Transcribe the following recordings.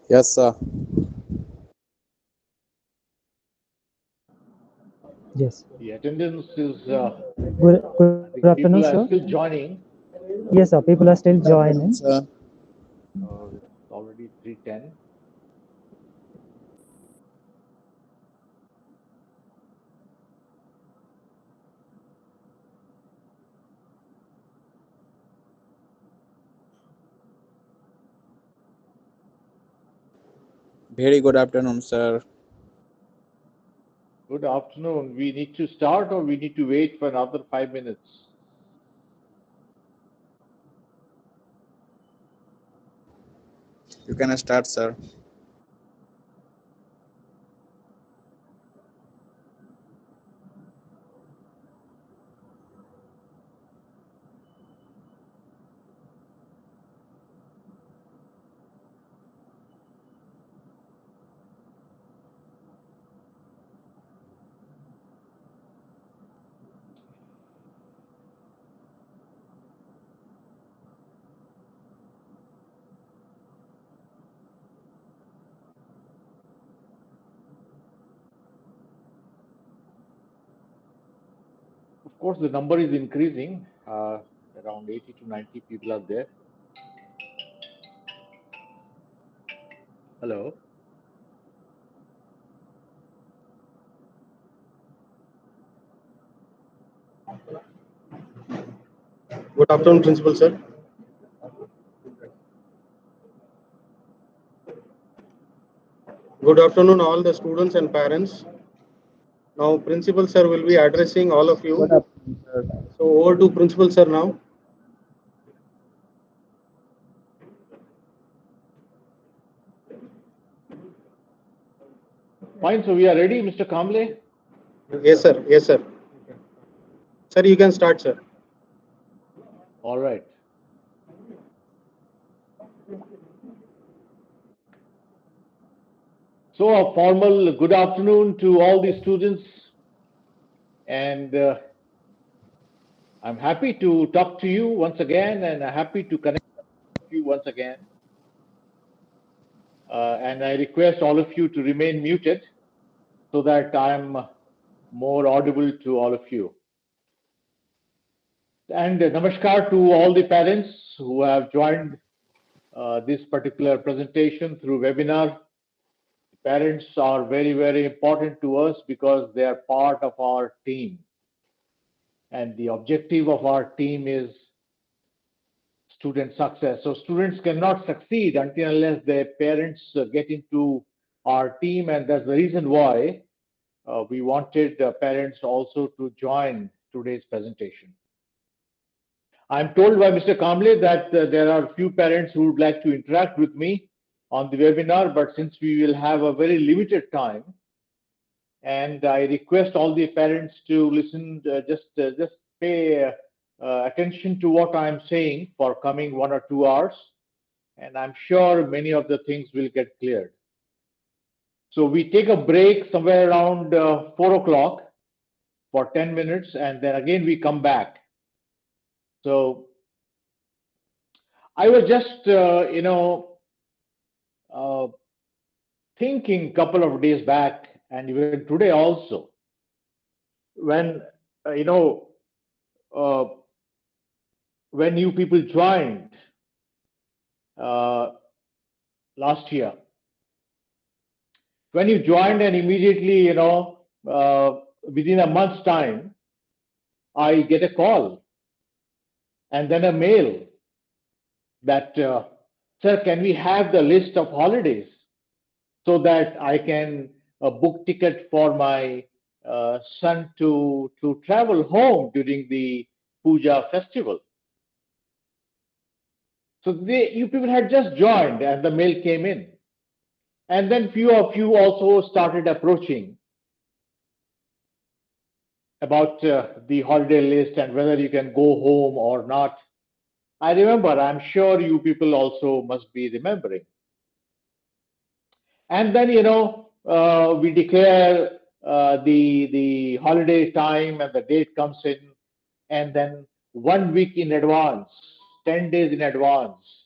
Yes, sir. Yes. The attendance is, Good I afternoon, think sir. people are still joining. Yes, sir. People are still Good afternoon, joining. sir. It's already 3:10. Very good afternoon, sir. Good afternoon. We need to start or we need to wait for another 5 minutes? You can start, sir. Of course, the number is increasing. Around 80 to 90 people are there. Hello. Good afternoon, Principal Sir. Good afternoon, all the students and parents. Now, Principal Sir will be addressing all of Good you. afternoon, sir. So, over to Principal Sir now. Fine. So we are ready, Mr. Kamble. Yes, sir. Yes, sir. Sir, you can start, sir. All right. So a formal good afternoon to all the students, and I'm happy to talk to you once again, and happy to connect with you once again. And I request all of you to remain muted so that I'm more audible to all of you. And namaskar to all the parents who have joined this particular presentation through webinar. Parents are very, very important to us because they are part of our team. And the objective of our team is student success. So students cannot succeed until unless their parents get into our team, and that's the reason why we wanted parents also to join today's presentation. I'm told by Mr. Kamble that there are few parents who would like to interact with me on the webinar, but since we will have a very limited time, and I request all the parents to listen, just pay attention to what I'm saying for coming 1 or 2 hours, and I'm sure many of the things will get cleared. So we take a break somewhere around 4 o'clock for 10 minutes, and then again we come back. So I was just, uh, thinking a couple of days back, and even today also, when, uh, you know, uh, when you people joined uh, last year, when you joined and immediately, within a month's time, I get a call and then a mail that, sir, can we have the list of holidays so that I can book ticket for my son to travel home during the puja festival. So you people had just joined and the mail came in. And then few of you also started approaching about the holiday list and whether you can go home or not. I remember, I'm sure you people also must be remembering. And then, we declare the holiday time and the date comes in, and then 1 week in advance, 10 days in advance,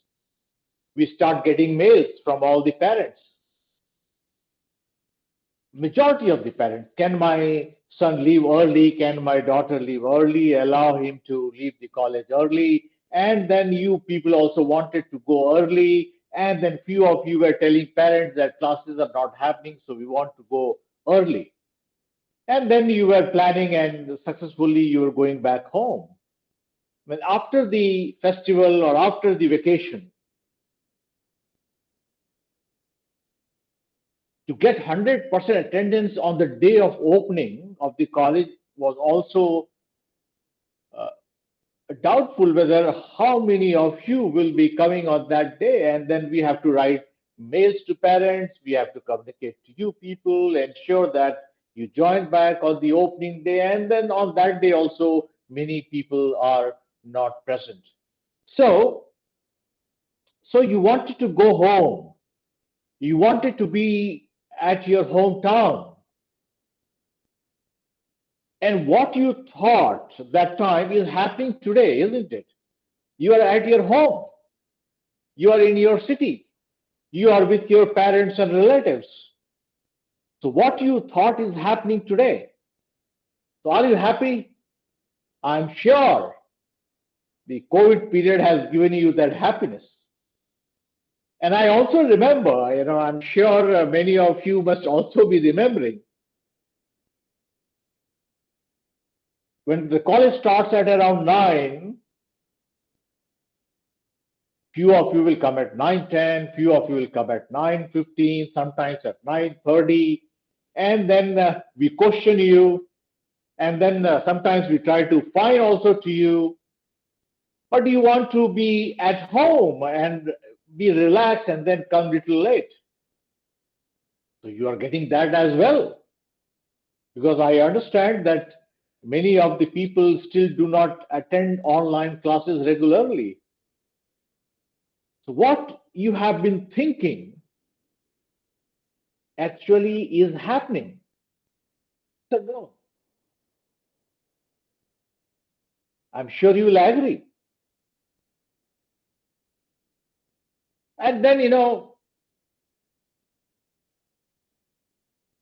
we start getting mails from all the parents. Majority of the parents, can my son leave early? Can my daughter leave early? Allow him to leave the college early. And then you people also wanted to go early. And then few of you were telling parents that classes are not happening, so we want to go early. And then you were planning and successfully you were going back home. When after the festival or after the vacation, to get 100% attendance on the day of opening of the college was also doubtful whether how many of you will be coming on that day. And then we have to write mails to parents, we have to communicate to you people, ensure that you join back on the opening day. And then on that day also, many people are not present. So you wanted to go home. You wanted to be at your hometown. And what you thought that time is happening today, isn't it? You are at your home. You are in your city. You are with your parents and relatives. So what you thought is happening today. So are you happy? I'm sure the COVID period has given you that happiness. And I also remember, I'm sure many of you must also be remembering, when the college starts at around 9, few of you will come at 9:10, few of you will come at 9:15, sometimes at 9:30, and then we question you, and then sometimes we try to find also to you, but you want to be at home and be relaxed and then come little late. So you are getting that as well, because I understand that many of the people still do not attend online classes regularly. So what you have been thinking actually is happening. So no. I'm sure you will agree. And then,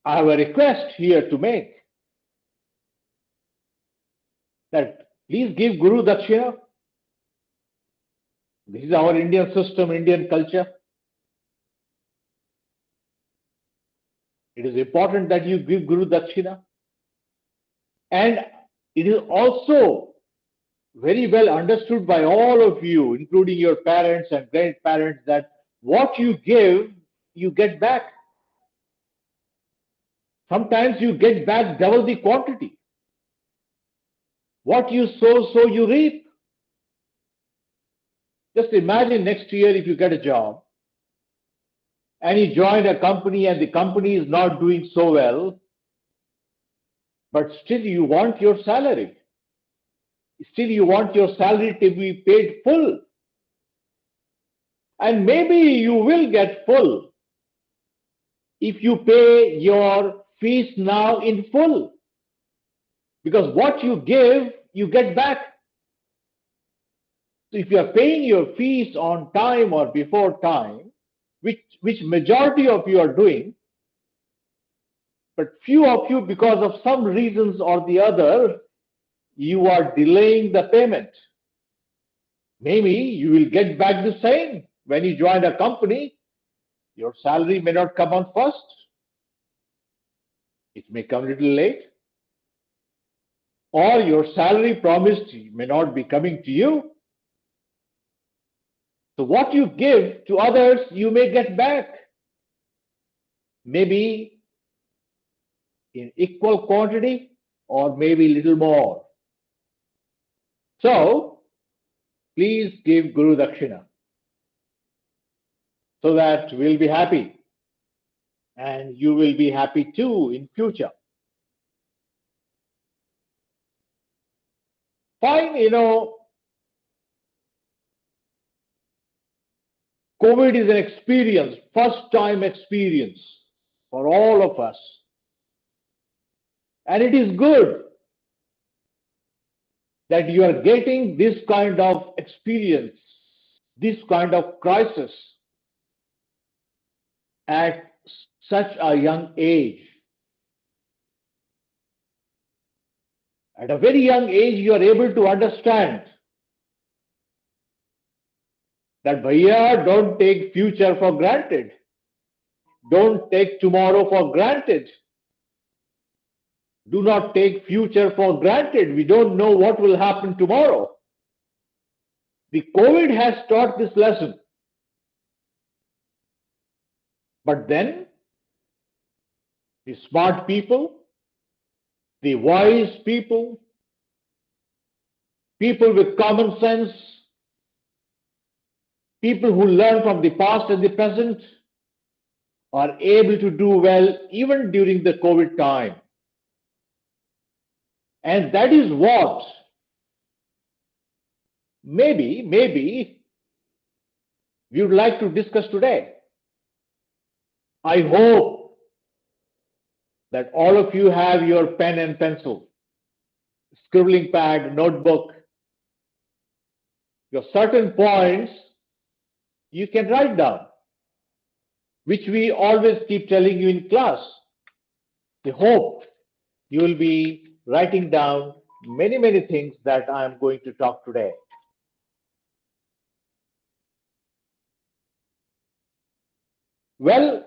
I have a request here to make that please give Guru Dakshina. This is our Indian system, Indian culture. It is important that you give Guru Dakshina. And it is also very well understood by all of you, including your parents and grandparents, that what you give, you get back. Sometimes you get back double the quantity. What you sow, so you reap. Just imagine next year if you get a job and you join a company and the company is not doing so well, but still you want your salary. Still you want your salary to be paid full. And maybe you will get full if you pay your fees now in full. Because what you give, you get back. So if you are paying your fees on time or before time, which majority of you are doing, but few of you, because of some reasons or the other, you are delaying the payment. Maybe you will get back the same when you join a company. Your salary may not come on first. It may come a little late. Or your salary promised may not be coming to you. So what you give to others, you may get back. Maybe in equal quantity or maybe little more. So please give Guru Dakshina so that we'll be happy and you will be happy too in future. Fine, COVID is an experience, first time experience for all of us. And it is good that you are getting this kind of experience, this kind of crisis at such a young age. At a very young age, you are able to understand that, bhaiya, don't take future for granted. Don't take tomorrow for granted. Do not take future for granted. We don't know what will happen tomorrow. The COVID has taught this lesson. But then, the smart people, the wise people, people with common sense, people who learn from the past and the present are able to do well even during the COVID time. And that is what maybe we would like to discuss today. I hope that all of you have your pen and pencil, scribbling pad, notebook. Your certain points you can write down, which we always keep telling you in class. I hope you will be writing down many things that I am going to talk today. Well,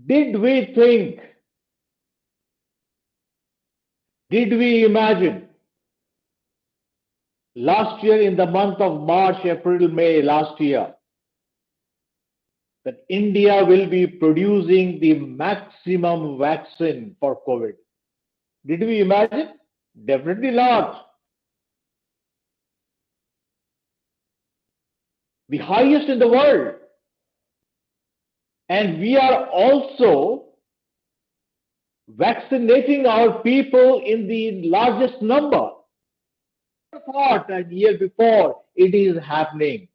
did we think, did we imagine last year in the month of March, April, May last year that India will be producing the maximum vaccine for COVID? Did we imagine? Definitely not. The highest in the world. And we are also vaccinating our people in the largest number. I thought a year before it is happening.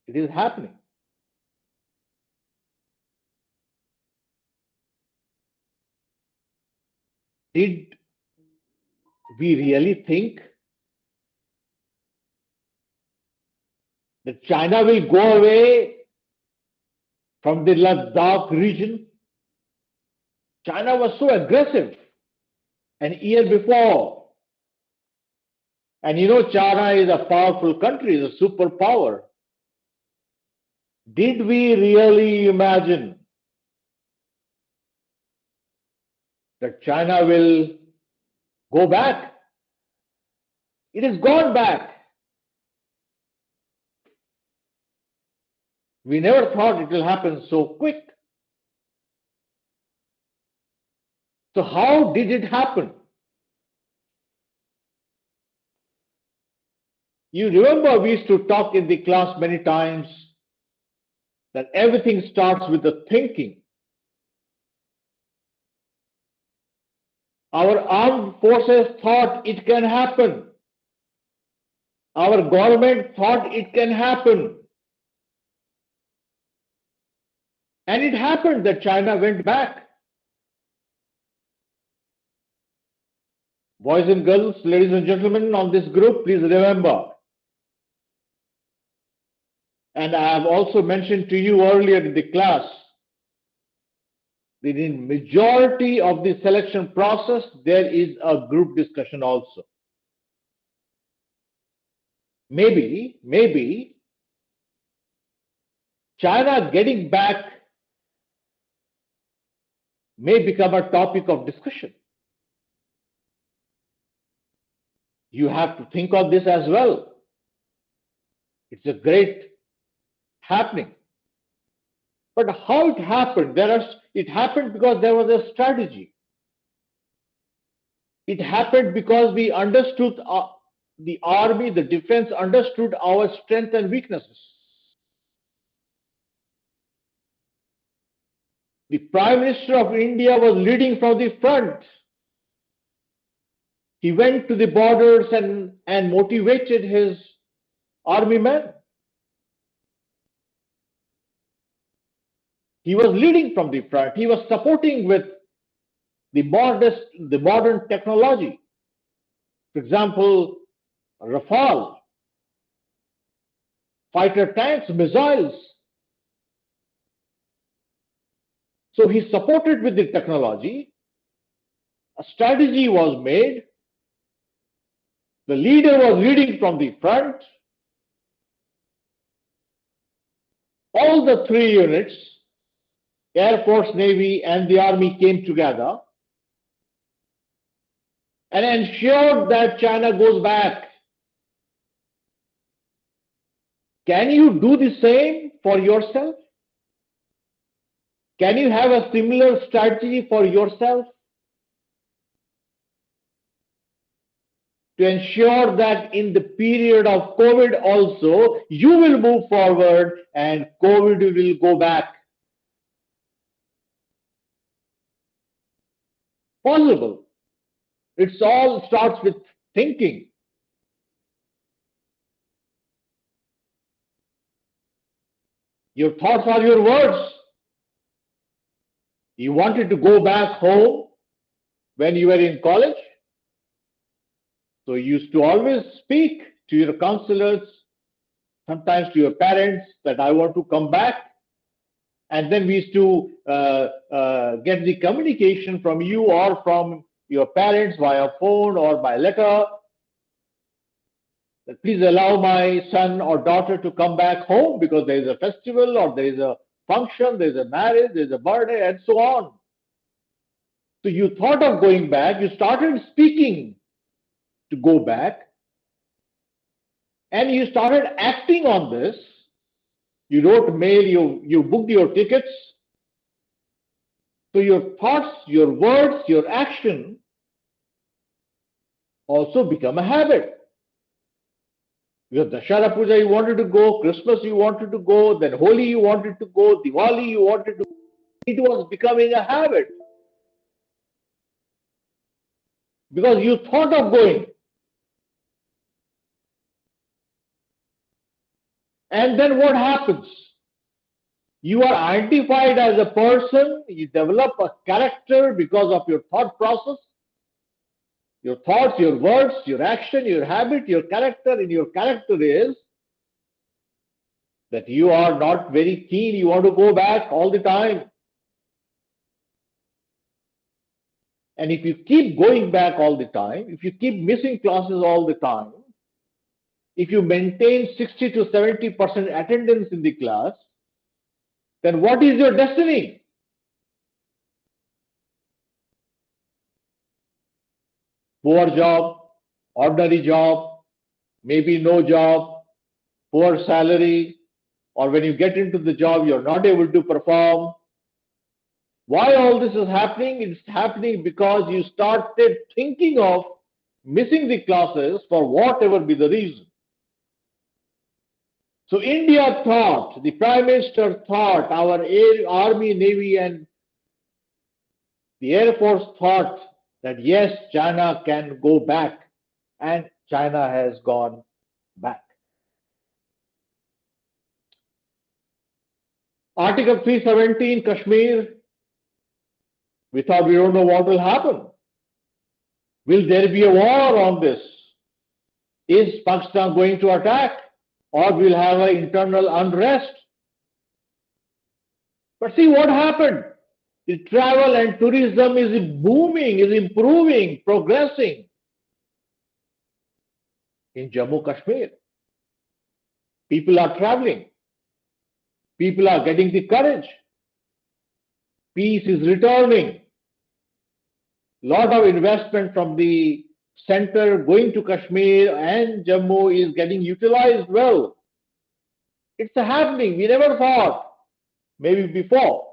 It is happening. Did we really think that China will go away from the Ladakh region? China was so aggressive an year before. And you know, China is a powerful country, is a superpower. Did we really imagine that China will go back? It has gone back. We never thought it will happen so quick. So how did it happen? You remember we used to talk in the class many times that everything starts with the thinking. Our armed forces thought it can happen. Our government thought it can happen. And it happened that China went back. Boys and girls, ladies and gentlemen on this group, please remember. And I have also mentioned to you earlier in the class that in majority of the selection process, there is a group discussion also. Maybe China getting back may become a topic of discussion. You have to think of this as well. It's a great happening. But how it happened? It happened because there was a strategy. It happened because we understood the army, the defense understood our strength and weaknesses. The Prime Minister of India was leading from the front. He went to the borders and motivated his army men. He was leading from the front. He was supporting with the modern technology. For example, Rafale. fighter tanks, missiles. So he supported with the technology. A strategy was made. The leader was leading from the front. All the three units, Air Force, Navy, and the Army, came together and ensured that China goes back. Can you do the same for yourself? Can you have a similar strategy for yourself to ensure that in the period of COVID also, you will move forward and COVID will go back? Possible. It all starts with thinking. Your thoughts are your words. You wanted to go back home when you were in college. So you used to always speak to your counselors, sometimes to your parents, that I want to come back. And then we used to get the communication from you or from your parents via phone or by letter, that please allow my son or daughter to come back home because there is a festival or there is a function, there is a marriage, there is a birthday, and so on. So you thought of going back, you started speaking to go back, and you started acting on this. You wrote mail, you booked your tickets. So your thoughts, your words, your action also become a habit. Because Dashara Puja you wanted to go, Christmas you wanted to go, then Holi you wanted to go, Diwali you wanted to go. It was becoming a habit. Because you thought of going. And then what happens? You are identified as a person, you develop a character because of your thought process. Your thoughts, your words, your action, your habit, your character. And your character is that you are not very keen, you want to go back all the time. And if you keep going back all the time, if you keep missing classes all the time, if you maintain 60 to 70% attendance in the class, then what is your destiny? Poor job, ordinary job, maybe no job, poor salary, or when you get into the job, you're not able to perform. Why all this is happening? It's happening because you started thinking of missing the classes for whatever be the reason. So India thought, the Prime Minister thought, our Army, Navy, and the Air Force thought that yes, China can go back, and China has gone back. Article 317, Kashmir, we thought we don't know what will happen. Will there be a war on this? Is Pakistan going to attack? Or we'll have an internal unrest? But see what happened. The travel and tourism is booming, is improving, progressing in Jammu Kashmir. People are traveling. People are getting the courage. Peace is returning. Lot of investment from the center going to Kashmir and Jammu is getting utilized well. It's happening. We never thought, maybe before.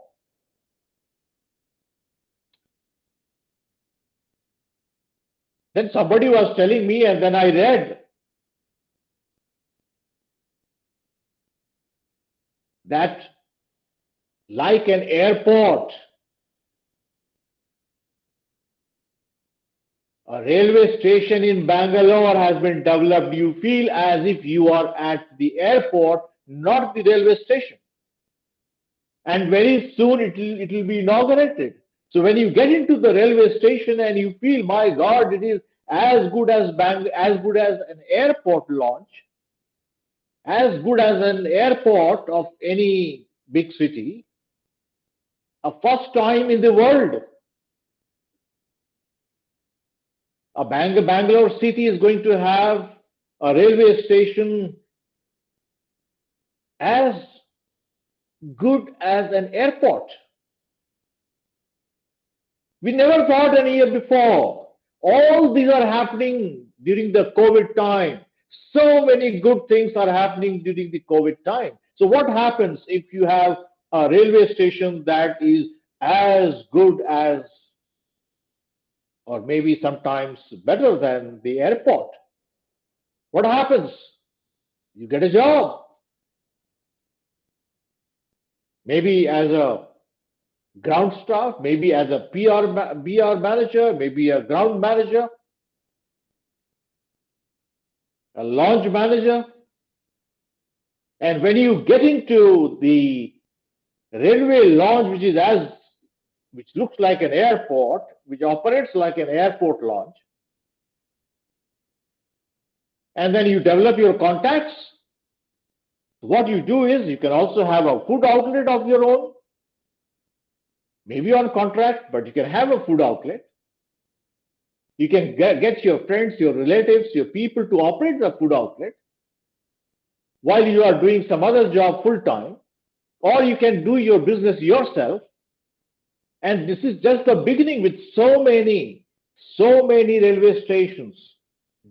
Then somebody was telling me, and then I read that like an airport, a railway station in Bangalore has been developed. You feel as if you are at the airport, not the railway station. And very soon it will be inaugurated. So when you get into the railway station and you feel, my God, it is as good as an airport launch, as good as an airport of any big city, a first time in the world. Bangalore city is going to have a railway station as good as an airport. We never thought any year before. All these are happening during the COVID time. So many good things are happening during the COVID time. So what happens if you have a railway station that is as good as, or maybe sometimes better than the airport? What happens? You get a job. Maybe as a ground staff, maybe as a BR manager, maybe a ground manager, a launch manager. And when you get into the railway launch, which looks like an airport, which operates like an airport launch, and then you develop your contacts, what you do is you can also have a food outlet of your own, maybe on contract, but you can have a food outlet. You can get your friends, your relatives, your people to operate the food outlet while you are doing some other job full time, or you can do your business yourself. And this is just the beginning with so many railway stations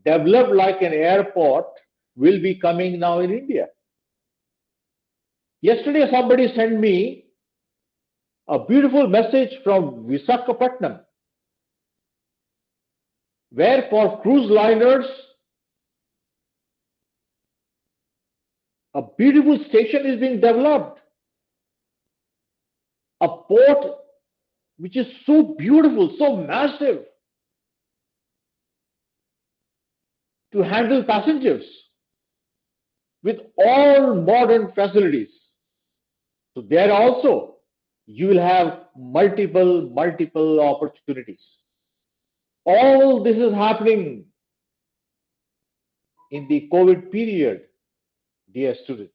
developed like an airport will be coming now in India. Yesterday, somebody sent me a beautiful message from Visakhapatnam, where for cruise liners, a beautiful station is being developed. A port which is so beautiful, so massive to handle passengers with all modern facilities. So there also you will have multiple opportunities. All this is happening in the COVID period, dear students.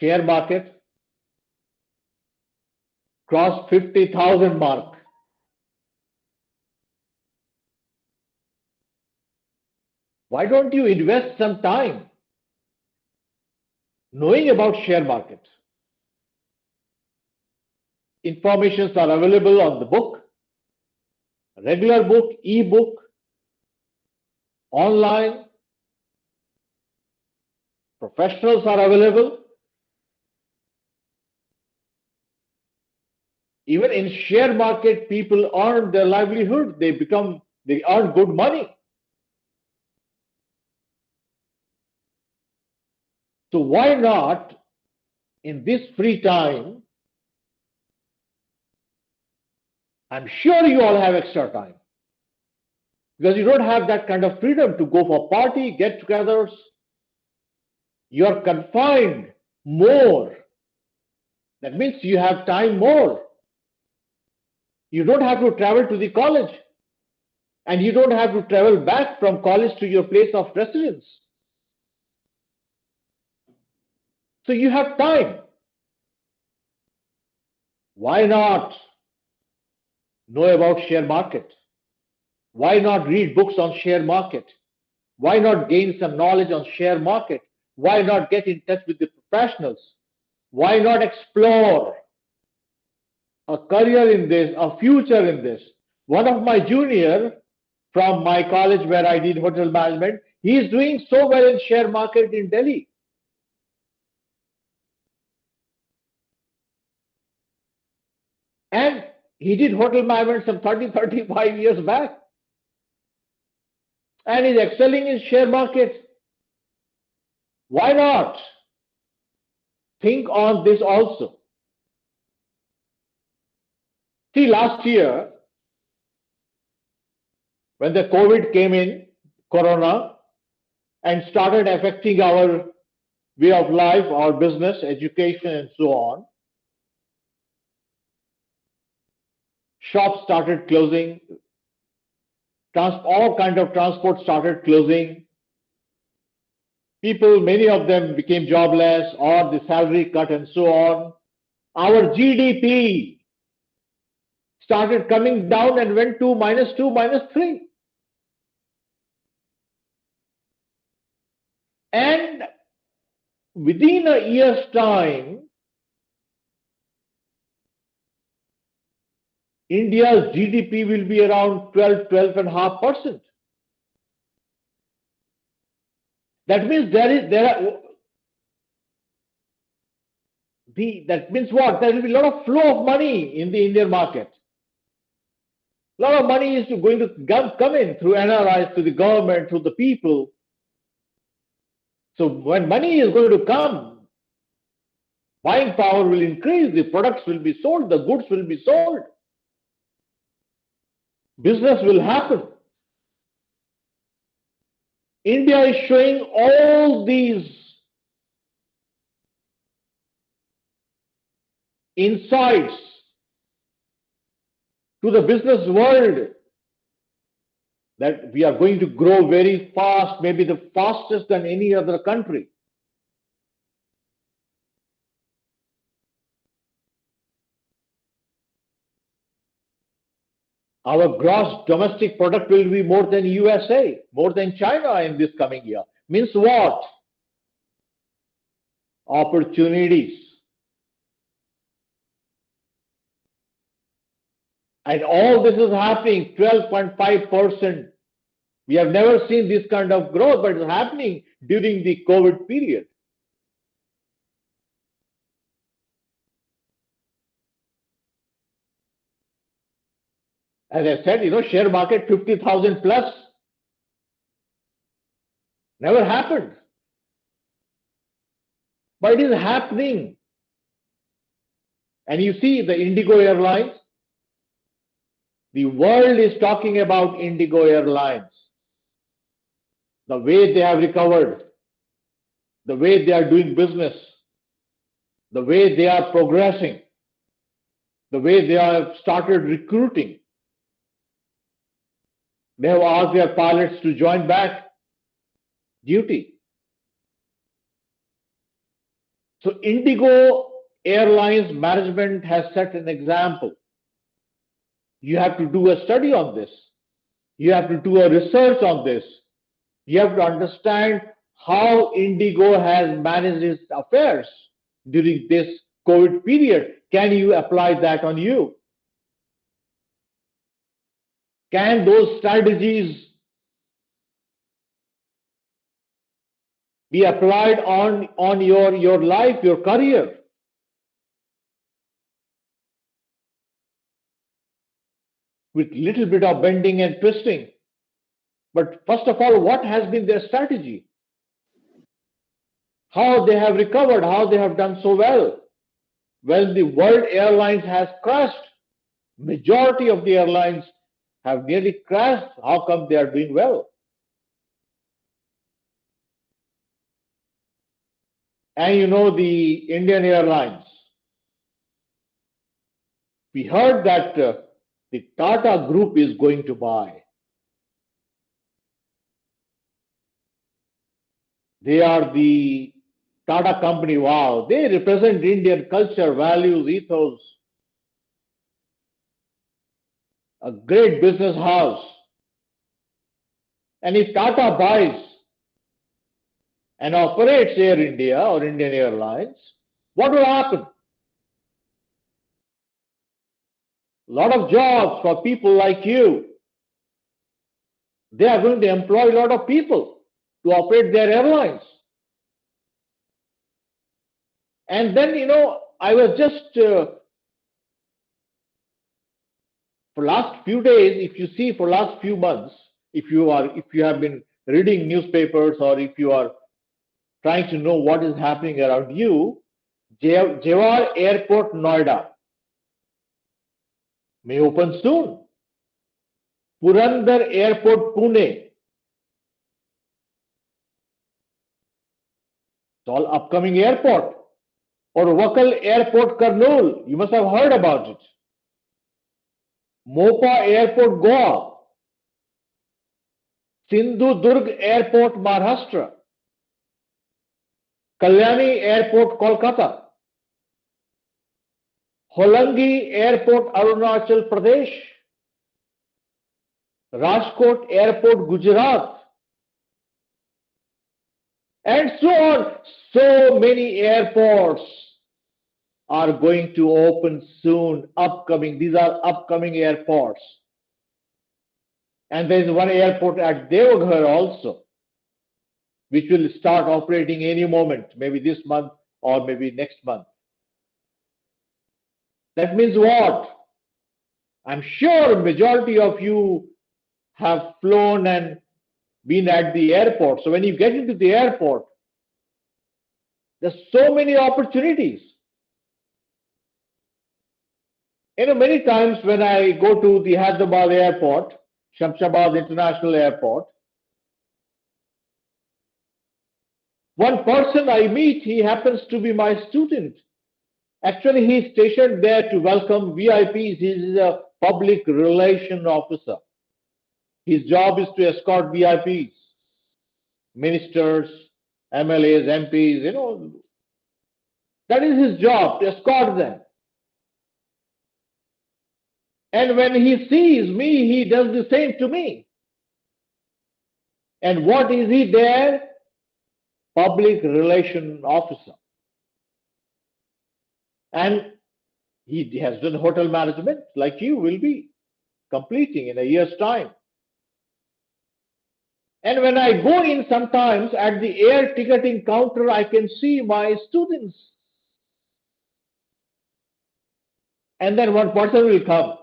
Share market crossed 50,000 mark. Why don't you invest some time knowing about share market? Informations are available on the book, regular book, e-book, online. Professionals are available. Even in share market, people earn their livelihood. They earn good money. So why not, in this free time, I'm sure you all have extra time, because you don't have that kind of freedom to go for party, get-togethers. You are confined more. That means you have time more. You don't have to travel to the college, and you don't have to travel back from college to your place of residence. So you have time. Why not know about share market? Why not read books on share market? Why not gain some knowledge on share market? Why not get in touch with the professionals? Why not explore a career in this, a future in this? One of my junior from my college where I did hotel management, he is doing so well in share market in Delhi. And he did hotel management some 35 years back. And is excelling in share market. Why not think on this also? See, last year, when the COVID came in, Corona, and started affecting our way of life, our business, education, and so on, shops started closing, all kind of transport started closing. People, many of them became jobless or the salary cut and so on. Our GDP started coming down and went to -2, -3. And within a year's time, India's GDP will be around 12.5%. That means that means what? There will be a lot of flow of money in the Indian market. A lot of money is going to come in through NRIs, through the government, through the people. So when money is going to come, buying power will increase, the products will be sold, the goods will be sold. Business will happen. India is showing all these insights to the business world that we are going to grow very fast, maybe the fastest than any other country. Our gross domestic product will be more than USA, more than China in this coming year. Means what? Opportunities. And all this is happening, 12.5%. We have never seen this kind of growth, but it's happening during the COVID period. As I said, share market 50,000 plus. Never happened. But it is happening. And you see the Indigo Airlines, the world is talking about Indigo Airlines. The way they have recovered, the way they are doing business, the way they are progressing, the way they have started recruiting. They have asked their pilots to join back duty. So Indigo Airlines management has set an example. You have to do a study on this. You have to do a research on this. You have to understand how Indigo has managed its affairs during this COVID period. Can you apply that on you? Can those strategies be applied on your life, your career? With little bit of bending and twisting. But first of all, what has been their strategy? How they have recovered, how they have done so well. Well, the world airlines has crashed. Majority of the airlines have nearly crashed. How come they are doing well? And the Indian Airlines. We heard that the Tata Group is going to buy. They are the Tata company. Wow, they represent Indian culture, values, ethos. A great business house. And if Tata buys and operates Air India or Indian Airlines, what will happen? A lot of jobs for people like you. They are going to employ a lot of people to operate their airlines. And then, I was just, for last few days, if you see for last few months, if you have been reading newspapers or if you are trying to know what is happening around you, Jewar Airport, Noida may open soon. Purandar Airport, Pune. It's all upcoming airport. Or Wakal Airport, Kurnool. You must have heard about it. Mopa Airport, Goa, Sindhu-Durg Airport, Maharashtra, Kalyani Airport, Kolkata, Holangi Airport, Arunachal Pradesh, Rajkot Airport, Gujarat, and so on. So many airports are going to open soon, upcoming. These are upcoming airports. And there is one airport at Deoghar also, which will start operating any moment, maybe this month or maybe next month. That means what? I'm sure majority of you have flown and been at the airport. So when you get into the airport, there's so many opportunities. Many times when I go to the Hyderabad airport, Shamshabad International Airport, one person I meet, he happens to be my student. Actually, he's stationed there to welcome VIPs. He's a public relation officer. His job is to escort VIPs, ministers, MLAs, MPs, that is his job, to escort them. And when he sees me, he does the same to me. And what is he there? Public relation officer. And he has done hotel management like you will be completing in a year's time. And when I go in sometimes at the air ticketing counter, I can see my students. And then one person will come.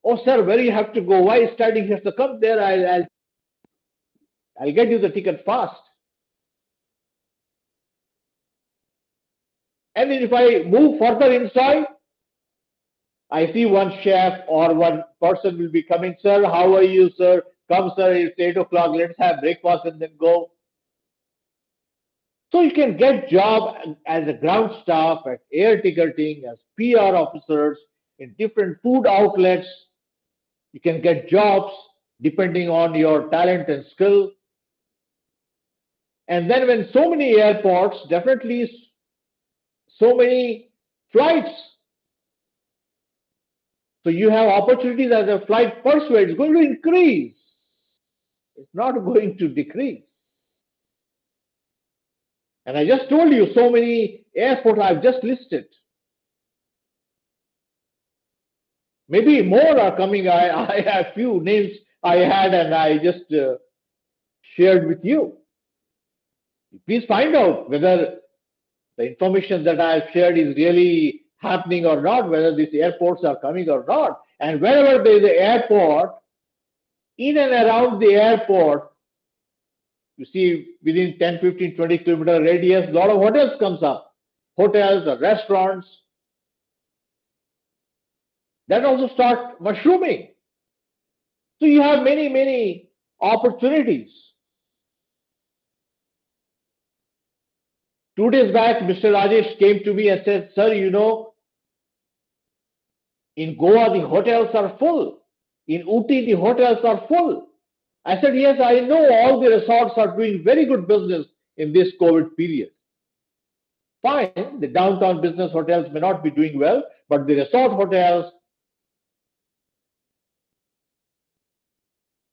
Oh, sir, where you have to go? Why is standing here? So come there, I'll get you the ticket fast. And then if I move further inside, I see one chef or one person will be coming, sir, how are you, sir? Come, sir, it's 8 o'clock, let's have breakfast and then go. So you can get job as a ground staff at air ticketing, as PR officers in different food outlets. You can get jobs depending on your talent and skill. And then when so many airports, definitely so many flights. So you have opportunities as a flight pursuit. It's going to increase. It's not going to decrease. And I just told you so many airports I've just listed. Maybe more are coming. I have few names I had and I just shared with you. Please find out whether the information that I have shared is really happening or not, whether these airports are coming or not. And wherever there is an airport, in and around the airport, you see within 10, 15, 20 kilometer radius, a lot of hotels comes up. Hotels or restaurants. That also start mushrooming. So you have many, many opportunities. 2 days back, Mr. Rajesh came to me and said, sir, in Goa, the hotels are full. In Ooty, the hotels are full. I said, yes, I know all the resorts are doing very good business in this COVID period. Fine, the downtown business hotels may not be doing well, but the resort hotels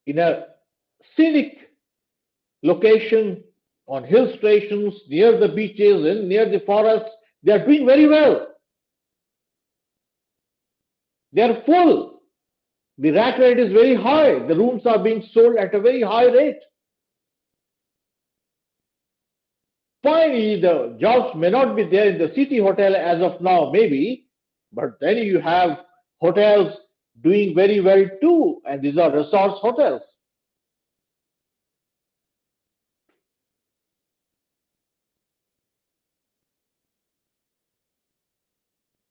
in a scenic location on hill stations, near the beaches and near the forests, they are doing very well. They are full. The rack rate is very high. The rooms are being sold at a very high rate. Finally, the jobs may not be there in the city hotel as of now, maybe, but then you have hotels doing very well too, and these are resorts hotels.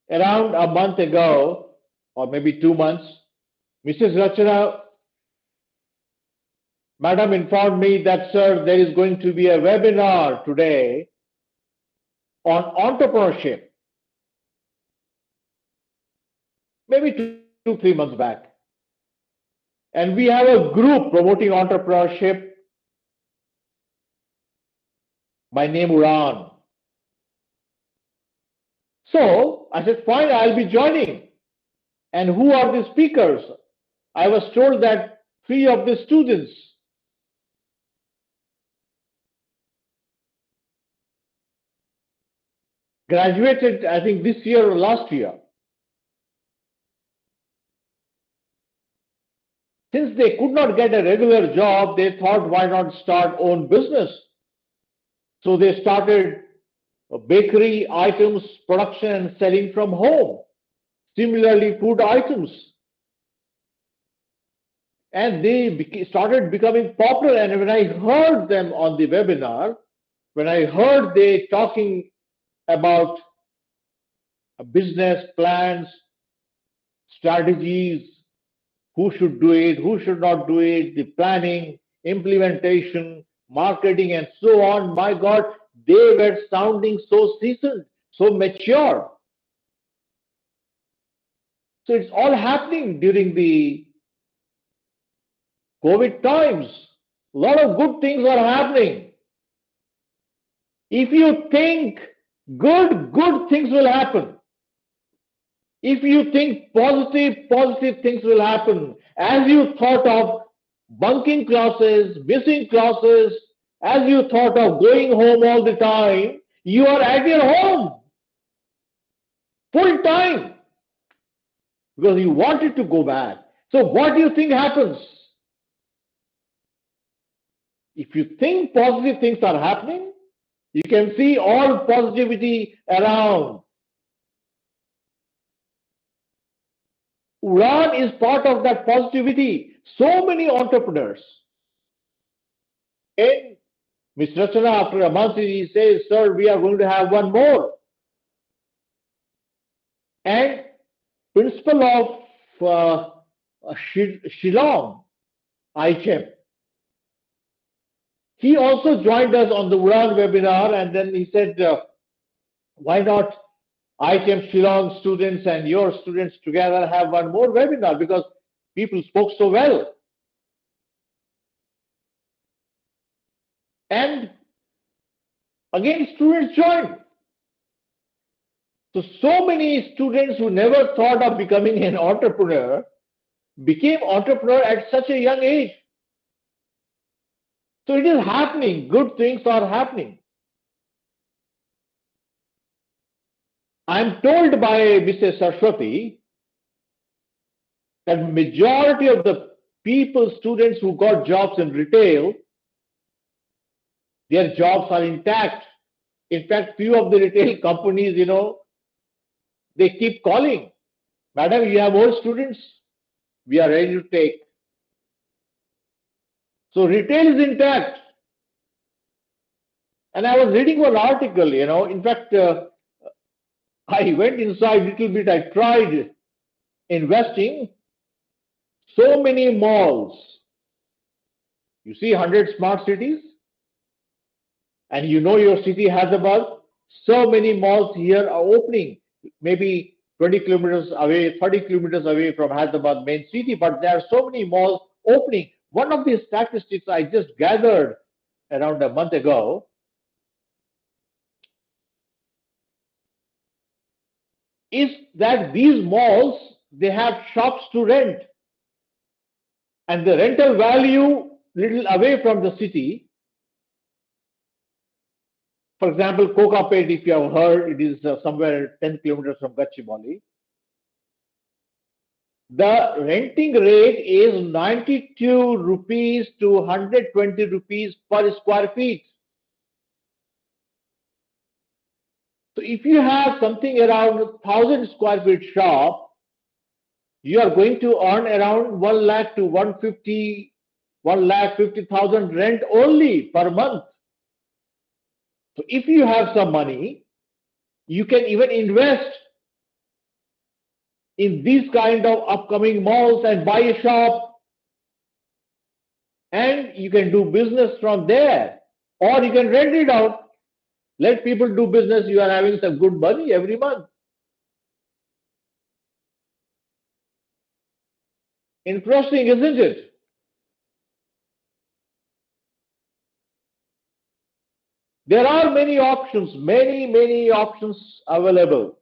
Around a month ago, or maybe 2 months, Mrs. Rachana, Madam informed me that, sir, there is going to be a webinar today on entrepreneurship. Maybe 2, 3 months back. And we have a group promoting entrepreneurship by name Uran. So I said, fine, I'll be joining. And who are the speakers? I was told that 3 of the students graduated, I think this year or last year. Since they could not get a regular job, they thought, why not start own business? So they started bakery items production and selling from home. Similarly, food items. And they started becoming popular. And when I heard them on the webinar, when I heard they talking about business plans, strategies, who should do it, who should not do it, the planning, implementation, marketing, and so on, my God, they were sounding so seasoned, so mature. So it's all happening during the COVID times. A lot of good things are happening. If you think good things will happen. If you think positive things will happen. As you thought of bunking classes, missing classes, as you thought of going home all the time, you are at your home full time because you wanted to go back. So what do you think happens? If you think positive things are happening, you can see all positivity around. Uran is part of that positivity. So many entrepreneurs. And Ms. Rachana, after a month, he says, sir, we are going to have one more. And principal of Shillong, IHM, he also joined us on the Uran webinar, and then he said, why not IHM Shillong students and your students together have one more webinar, because people spoke so well. And again, students joined. So many students who never thought of becoming an entrepreneur became entrepreneur at such a young age. So it is happening. Good things are happening. I'm told by Mrs. Saraswati that majority of the people, students who got jobs in retail, their jobs are intact. In fact, few of the retail companies, they keep calling. Madam, you have more students? We are ready to take. So retail is intact. And I was reading one article, in fact, I went inside a little bit, I tried investing. So many malls. You see 100 smart cities? And your city has about so many malls here are opening, maybe 20 kilometers away, 30 kilometers away from Hyderabad main city, but there are so many malls opening. One of the statistics I just gathered around a month ago is that these malls, they have shops to rent. And the rental value little away from the city. For example, Kokapet, if you have heard, it is somewhere 10 kilometers from Gachibowli. The renting rate is 92 rupees to 120 rupees per square feet. So if you have something around 1,000 square feet shop, you are going to earn around 1 lakh to 1,50,000 rent only per month. So if you have some money, you can even invest in these kind of upcoming malls and buy a shop, and you can do business from there, or you can rent it out. Let people do business. You are having some good money every month. Interesting, isn't it? There are many options, many options available.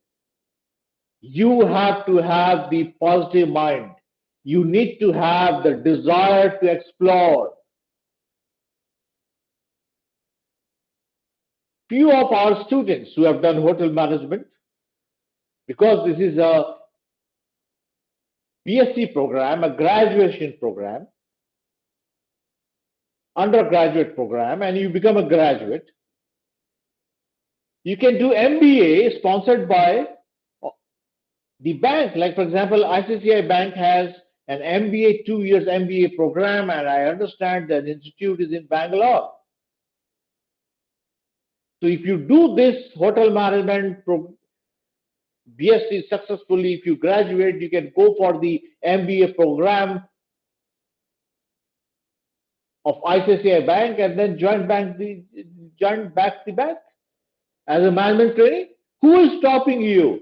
You have to have the positive mind. You need to have the desire to explore. Few of our students who have done hotel management, because this is a BSc program, a graduation program, undergraduate program, and you become a graduate. You can do MBA sponsored by the bank. Like, for example, ICICI Bank has an MBA, 2 years MBA program, and I understand that institute is in Bangalore. So if you do this hotel management BSc successfully, if you graduate, you can go for the MBA program of ICICI Bank and then join back the bank as a management trainee. Who is stopping you?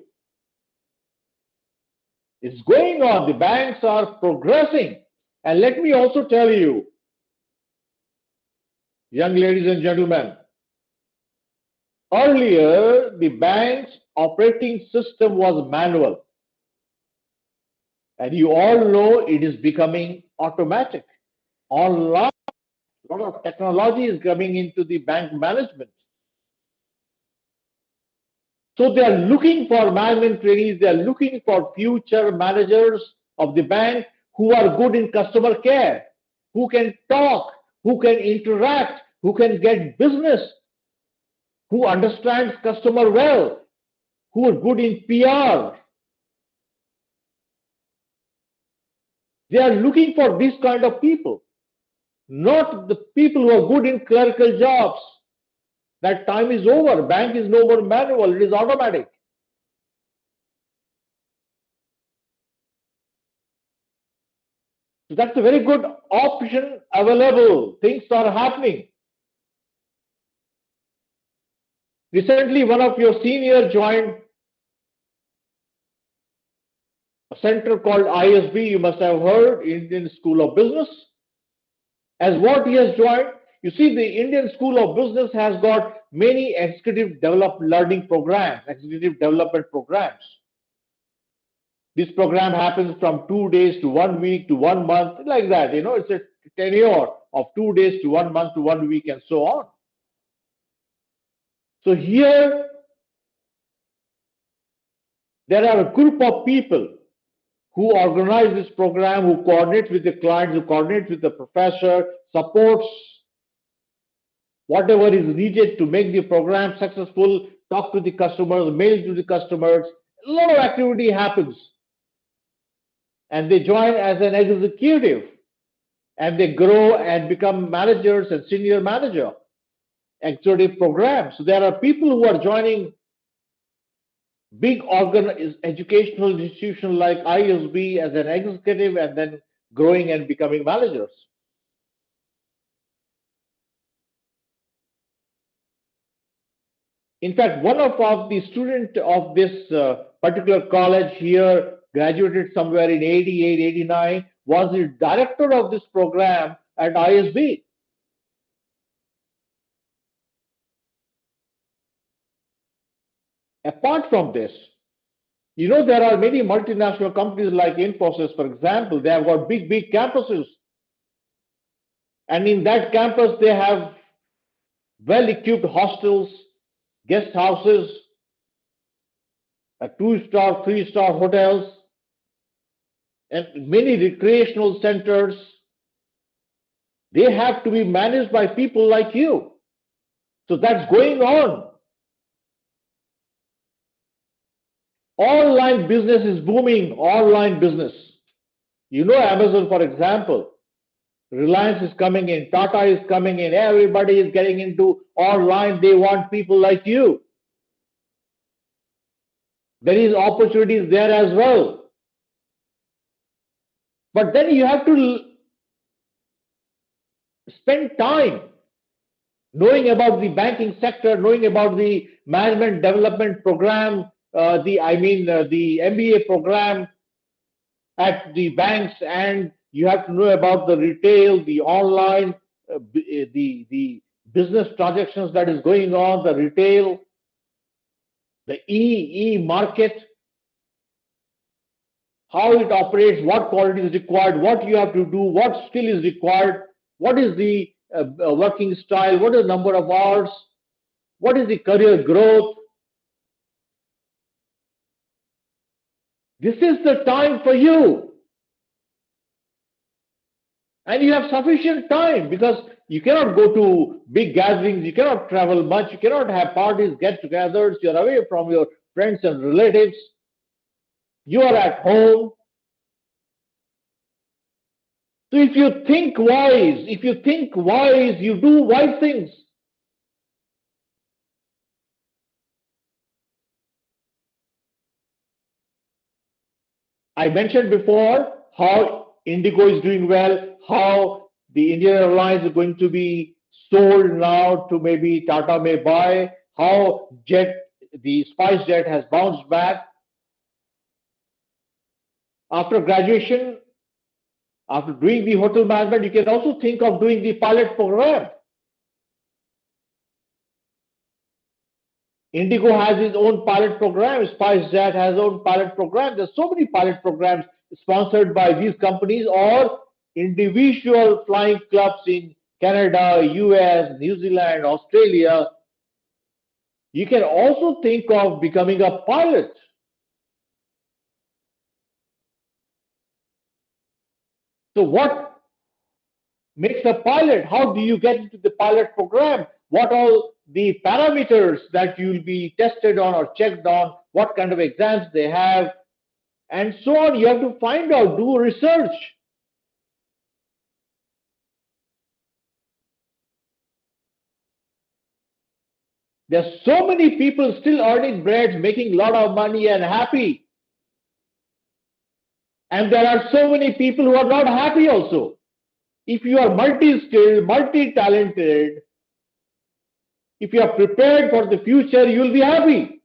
It's going on. The banks are progressing. And let me also tell you, young ladies and gentlemen, earlier the bank's operating system was manual. And you all know it is becoming automatic. Online, a lot of technology is coming into the bank management. So they are looking for management trainees, they are looking for future managers of the bank who are good in customer care, who can talk, who can interact, who can get business, who understands customer well, who are good in PR. They are looking for this kind of people, not the people who are good in clerical jobs. That time is over. Bank is no more manual, it is automatic. So that's a very good option available. Things are happening. Recently, one of your seniors joined a center called ISB. You must have heard, Indian School of Business. As what he has joined, you see, the Indian School of Business has got many executive learning programs, executive development programs. This program happens from 2 days to 1 week to 1 month, like that. You know, it's a tenure of 2 days to 1 month to 1 week and so on. So here, there are a group of people who organize this program, who coordinate with the clients, who coordinate with the professor, supports whatever is needed to make the program successful, talk to the customers, mail to the customers. A lot of activity happens. And they join as an executive. And they grow and become managers and senior manager, executive programs. So there are people who are joining big educational institutions like ISB as an executive and then growing and becoming managers. In fact, one of the students of this particular college here graduated somewhere in 88, 89, was the director of this program at ISB. Apart from this, you know, there are many multinational companies like Infosys, for example. They have got big campuses. And in that campus, they have well-equipped hostels, guest houses, 2-star, 3-star hotels, and many recreational centers. They have to be managed by people like you. So that's going on. Online business is booming, online business. You know, Amazon, for example, Reliance is coming in, Tata is coming in, everybody is getting into online. They want people like you. There is opportunities there as well. But then you have to spend time knowing about the banking sector, knowing about the management development program, the MBA program at the banks, and you have to know about the retail, the online, the business transactions that is going on, the retail, the e-market, how it operates, what quality is required, what you have to do, what skill is required, what is the working style, what is the number of hours, what is the career growth. This is the time for you. And you have sufficient time because you cannot go to big gatherings, you cannot travel much, you cannot have parties, get-togethers, you're away from your friends and relatives. You are at home. So if you think wise, you do wise things. I mentioned before how Indigo is doing well, how the Indian Airlines is going to be sold now to maybe Tata may buy, how the Spice Jet has bounced back. After graduation, after doing the hotel management, you can also think of doing the pilot program. Indigo has its own pilot program, SpiceJet has its own pilot program. There's so many pilot programs sponsored by these companies or individual flying clubs in Canada, US, New Zealand, Australia. You can also think of becoming a pilot. So what makes a pilot? How do you get into the pilot program? What all the parameters that you'll be tested on or checked on, what kind of exams they have, and so on. You have to find out, do research. There's so many people still earning bread, making a lot of money and happy. And there are so many people who are not happy also. If you are multi-skilled, multi-talented, if you are prepared for the future, you will be happy.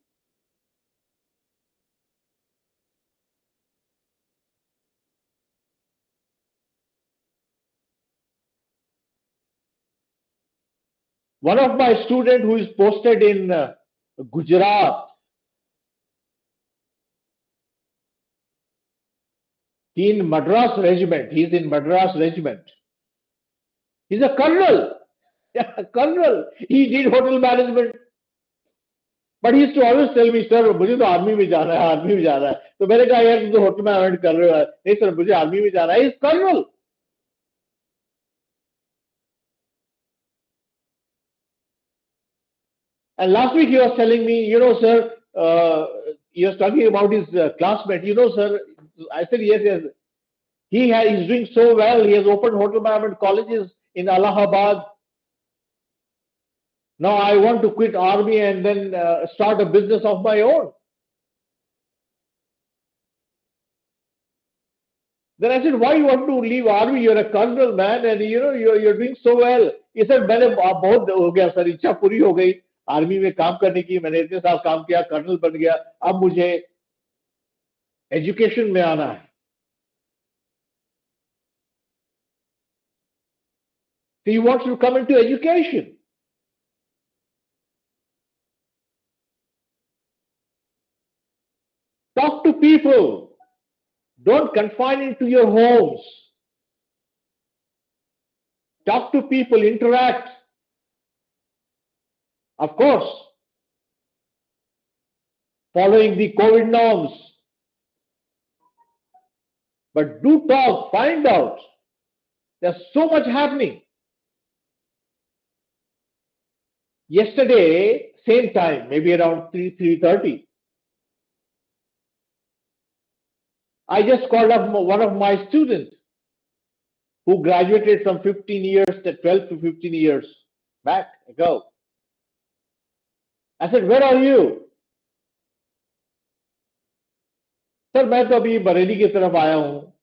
One of my students who is posted in Gujarat, he's in Madras Regiment. He's a colonel. Yeah, colonel. He did hotel management. But he used to always tell me, sir, मुझे तो army में जाना है, army में जाना है. तो मैंने कहा यार तुम तो होटल मैनेजमेंट कर रहे हो. नहीं सर, मुझे आर्मी में जाना है. He's colonel. And last week he was telling me, sir, he was talking about his classmate. Sir, I said, yes. He's doing so well. He has opened hotel management colleges in Allahabad. Now I want to quit army and then start a business of my own. Then I said, why you want to leave army? You're a colonel, man, and you're doing so well. He said, मैंने बहुत हो गया sir, इच्छा पूरी हो गई army में काम करने की. मैंने इतने साल काम किया, कर्नल बन गया. अब मुझे एजुकेशन में आना है. So he wants to come into education. Talk to people. Don't confine into your homes. Talk to people, interact. Of course, following the COVID norms. But do talk, find out. There's so much happening. Yesterday, same time, maybe around 3:30, I just called up one of my students who graduated some 15 years, 12 to 15 years back ago. I said, where are you? Sir, मैं तो अभी बरेली की तरफ आया हूँ.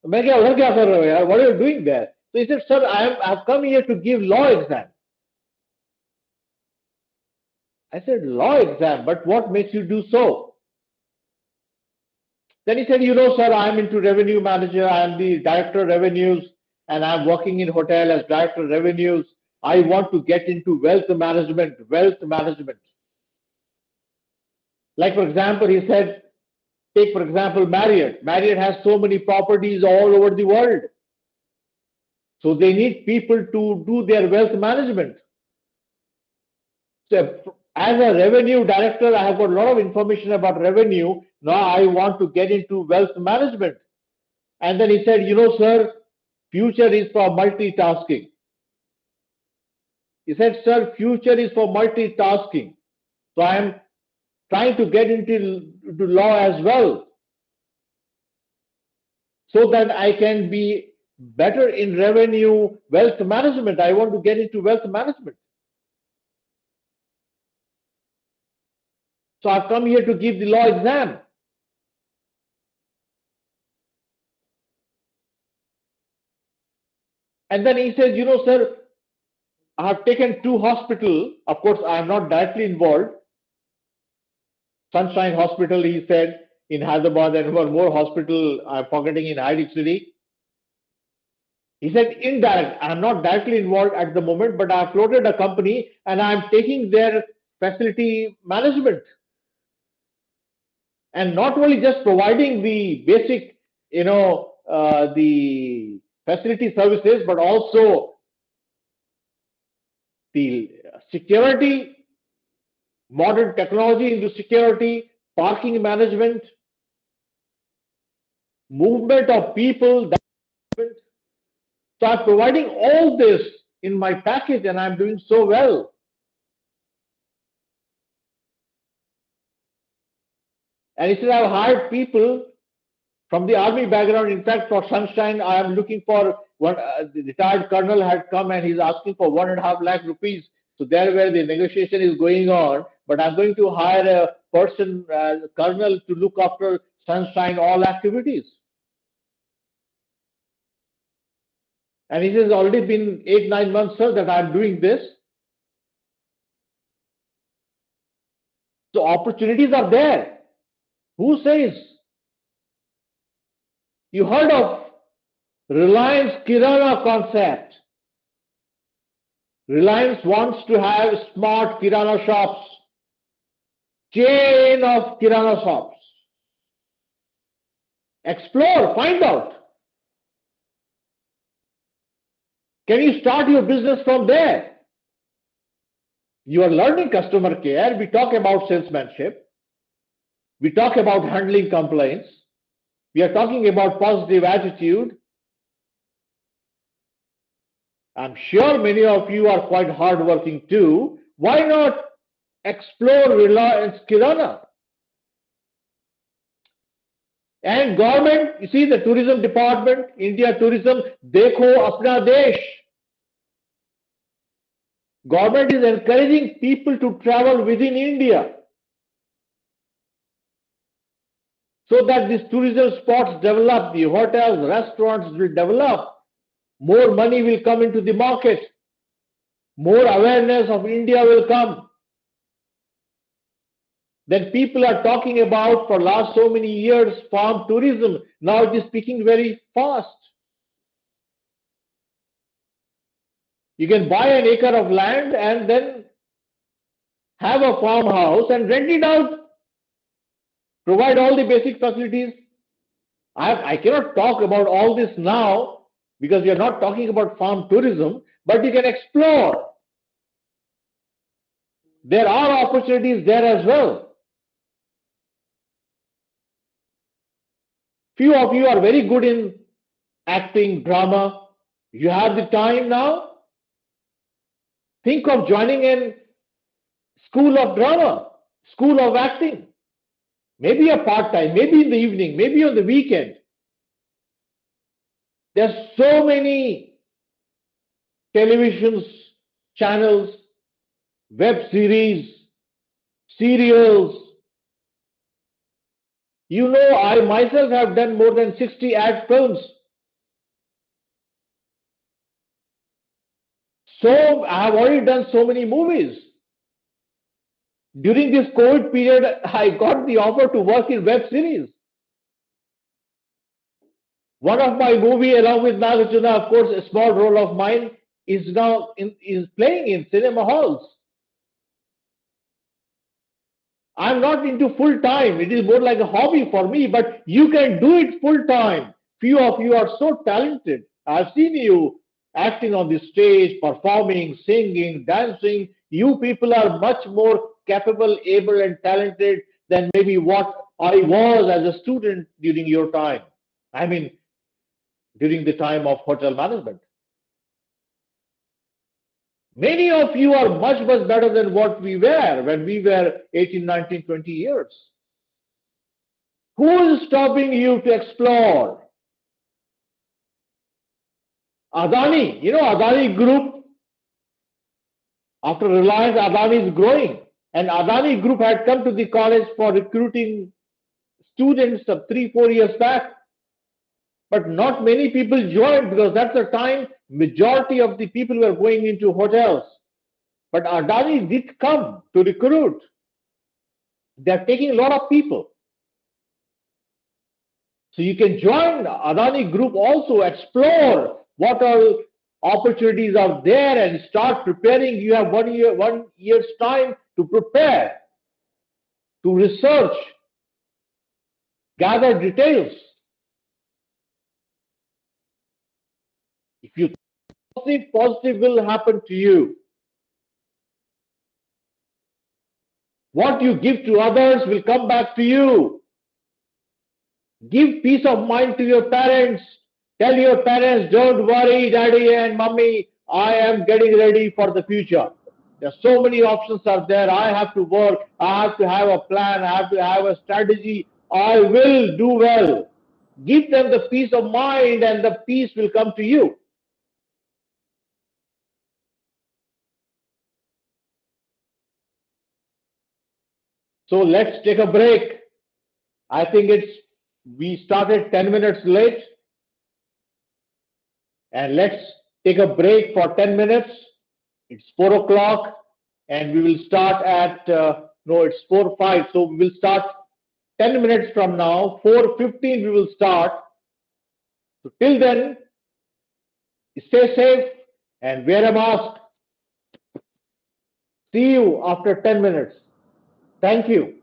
मैं क्या उधर क्या कर रहे हो यार? What are you doing there? So he said, sir, I've come here to give law exam. I said, law exam, but what makes you do so? Then he said, sir, I'm into revenue manager. I'm the director of revenues and I'm working in hotel as director of revenues. I want to get into wealth management, wealth management. Like, for example, he said, take, for example, Marriott. Marriott has so many properties all over the world. So they need people to do their wealth management. So as a revenue director, I have got a lot of information about revenue. Now I want to get into wealth management. And then he said, you know, sir, future is for multitasking. He said, sir, future is for multitasking. So I am trying to get into law as well, so that I can be better in revenue, wealth management. I want to get into wealth management. So I've come here to give the law exam. And then he says, you know, sir, I have taken 2 hospitals. Of course, I am not directly involved. Sunshine Hospital, he said, in Hyderabad, and one more hospital, I'm forgetting, in Hyderabad City. He said, indirect. I'm not directly involved at the moment, but I floated a company and I'm taking their facility management. And not only just providing the basic, the facility services, but also the security, modern technology into security, parking management, movement of people. So I'm providing all this in my package and I'm doing so well. And he said, I've hired people from the army background. In fact, for Sunshine, I am looking for one. The retired colonel had come and he's asking for 1.5 lakh rupees. So there where the negotiation is going on, but I'm going to hire a person, colonel, to look after Sunshine all activities. And it has already been 8-9 months, sir, that I'm doing this. So opportunities are there. Who says? You heard of Reliance Kirana concept. Reliance wants to have smart Kirana shops, chain of Kirana shops. Explore, find out. Can you start your business from there? You are learning customer care. We talk about salesmanship. We talk about handling complaints. We are talking about positive attitude. I'm sure many of you are quite hardworking too. Why not explore Reliance Kirana? And government, you see the tourism department, India Tourism, Dekho Apna Desh. Government is encouraging people to travel within India, so that these tourism spots develop, the hotels, restaurants will develop. More money will come into the market. More awareness of India will come. Then people are talking about, for last so many years, farm tourism. Now it is picking very fast. You can buy an acre of land and then have a farmhouse and rent it out. Provide all the basic facilities. I cannot talk about all this now because we are not talking about farm tourism, but you can explore. There are opportunities there as well. Few of you are very good in acting, drama. You have the time now. Think of joining a school of drama, school of acting. Maybe a part-time, maybe in the evening, maybe on the weekend. There's so many television channels, web series, serials. You know, I myself have done more than 60 ad films. So I have already done so many movies. During this COVID period, I got the offer to work in web series. One of my movie, along with Nagarjuna, of course, a small role of mine, is now is playing in cinema halls. I'm not into full time. It is more like a hobby for me, but you can do it full time. Few of you are so talented. I've seen you acting on the stage, performing, singing, dancing. You people are much more capable, able, and talented than maybe what I was as a student during your time. I mean, during the time of hotel management. Many of you are much, much better than what we were when we were 18, 19, 20 years. Who is stopping you to explore? Adani, Adani Group, after Reliance, Adani is growing. And Adani Group had come to the college for recruiting students of 3, 4 years back. But not many people joined because that's the time majority of the people were going into hotels. But Adani did come to recruit. They're taking a lot of people. So you can join Adani Group also, explore what all opportunities are there and start preparing. You have 1 year's time to prepare, to research, gather details. If you think positive will happen to you. What you give to others will come back to you. Give peace of mind to your parents. Tell your parents, don't worry, daddy and mommy, I am getting ready for the future. There are so many options are there. I have to work. I have to have a plan. I have to have a strategy. I will do well. Give them the peace of mind and the peace will come to you. So let's take a break. I think we started 10 minutes late. And let's take a break for 10 minutes. It's 4 o'clock and we will start at, no, it's 4:05. So we will start 10 minutes from now. 4:15 we will start. So till then, stay safe and wear a mask. See you after 10 minutes. Thank you.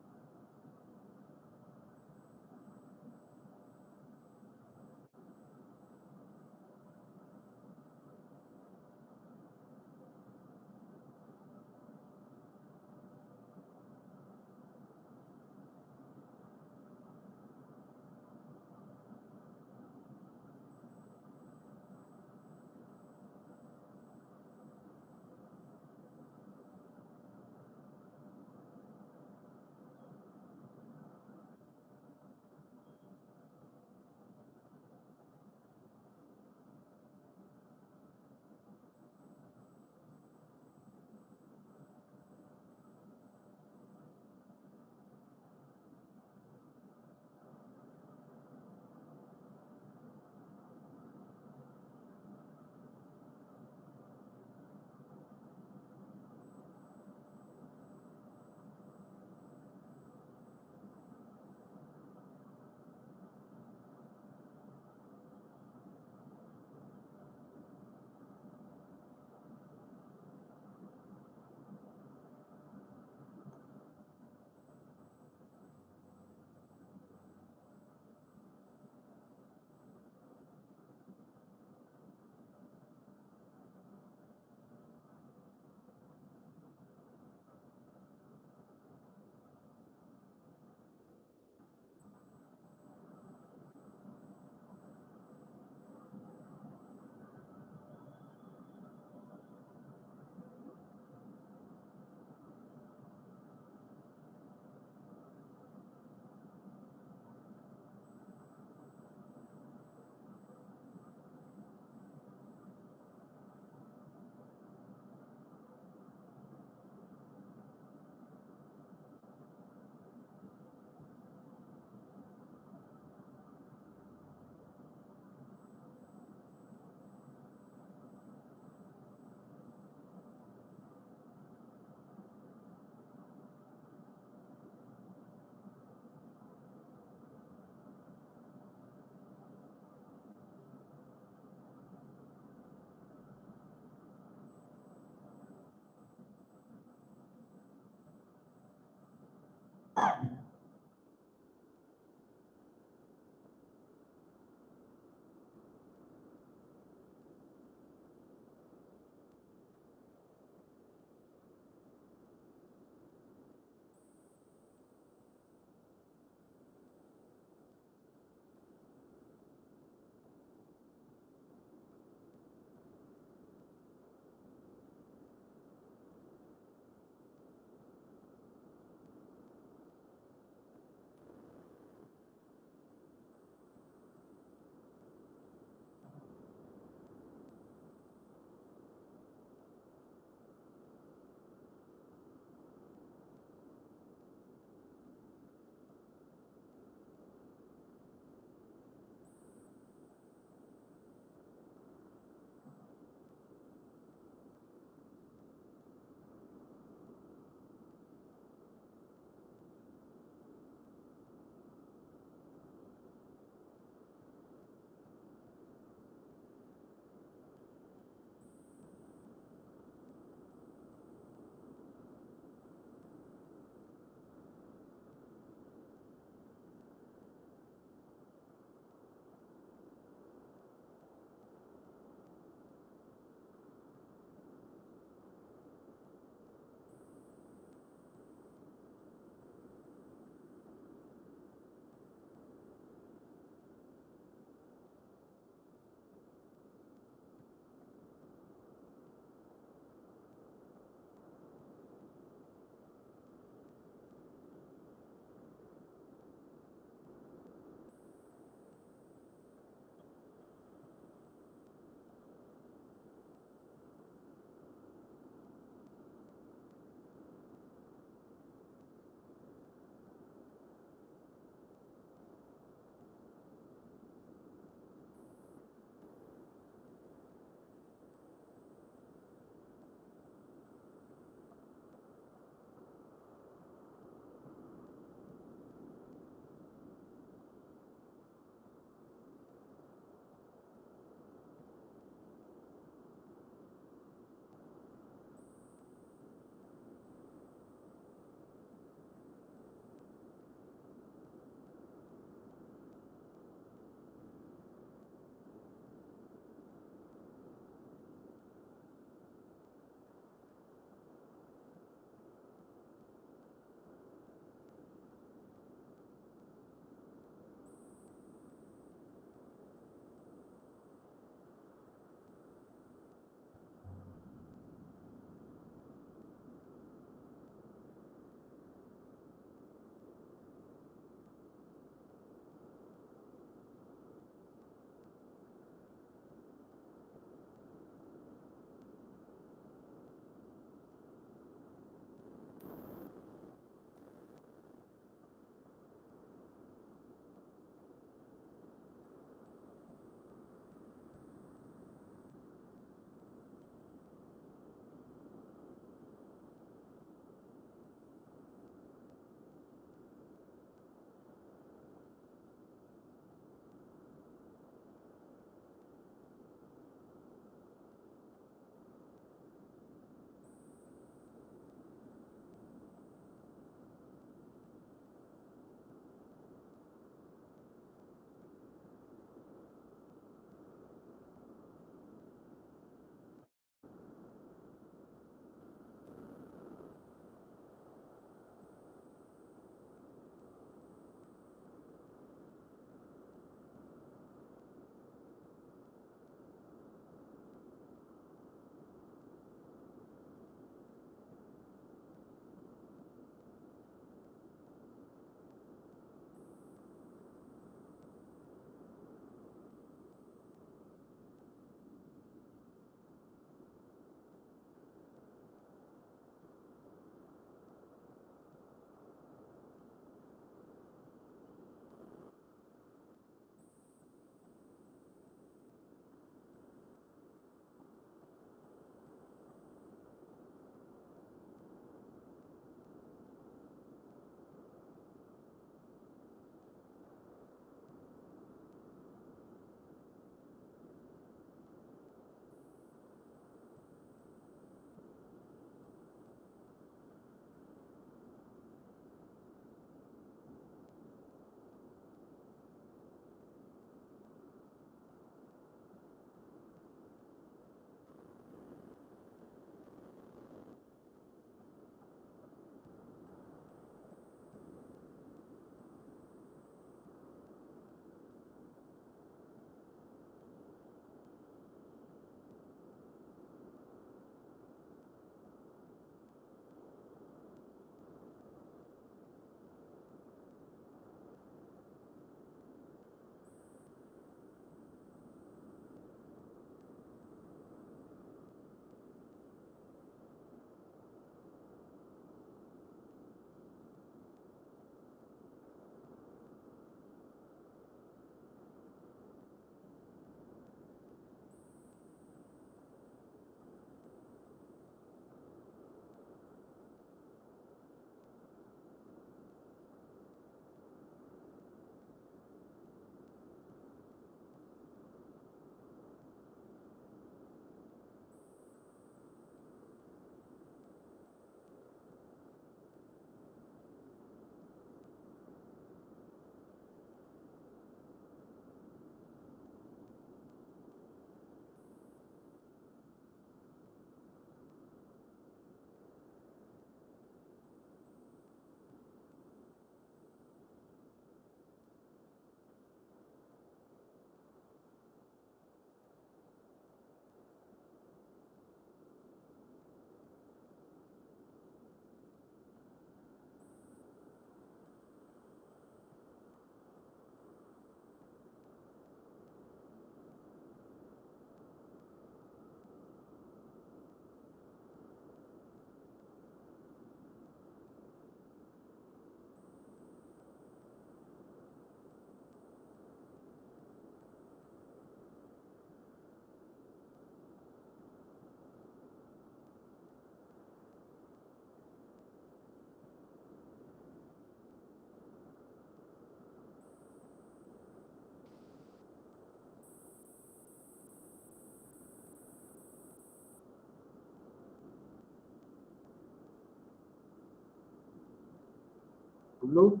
blue.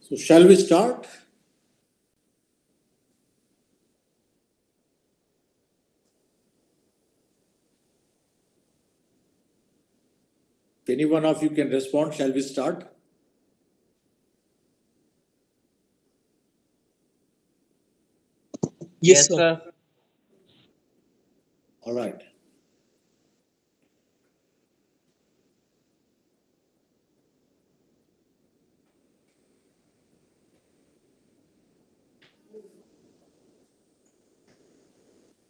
So shall we start? If any one of you can respond, shall we start? Yes, sir. All right.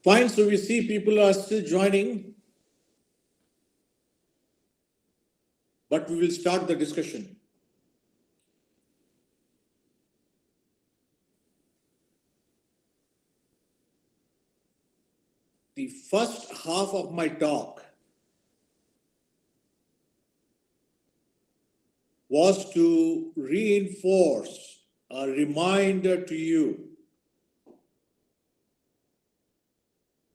Fine, so we see people are still joining, but we will start the discussion. The first half of my talk was to reinforce a reminder to you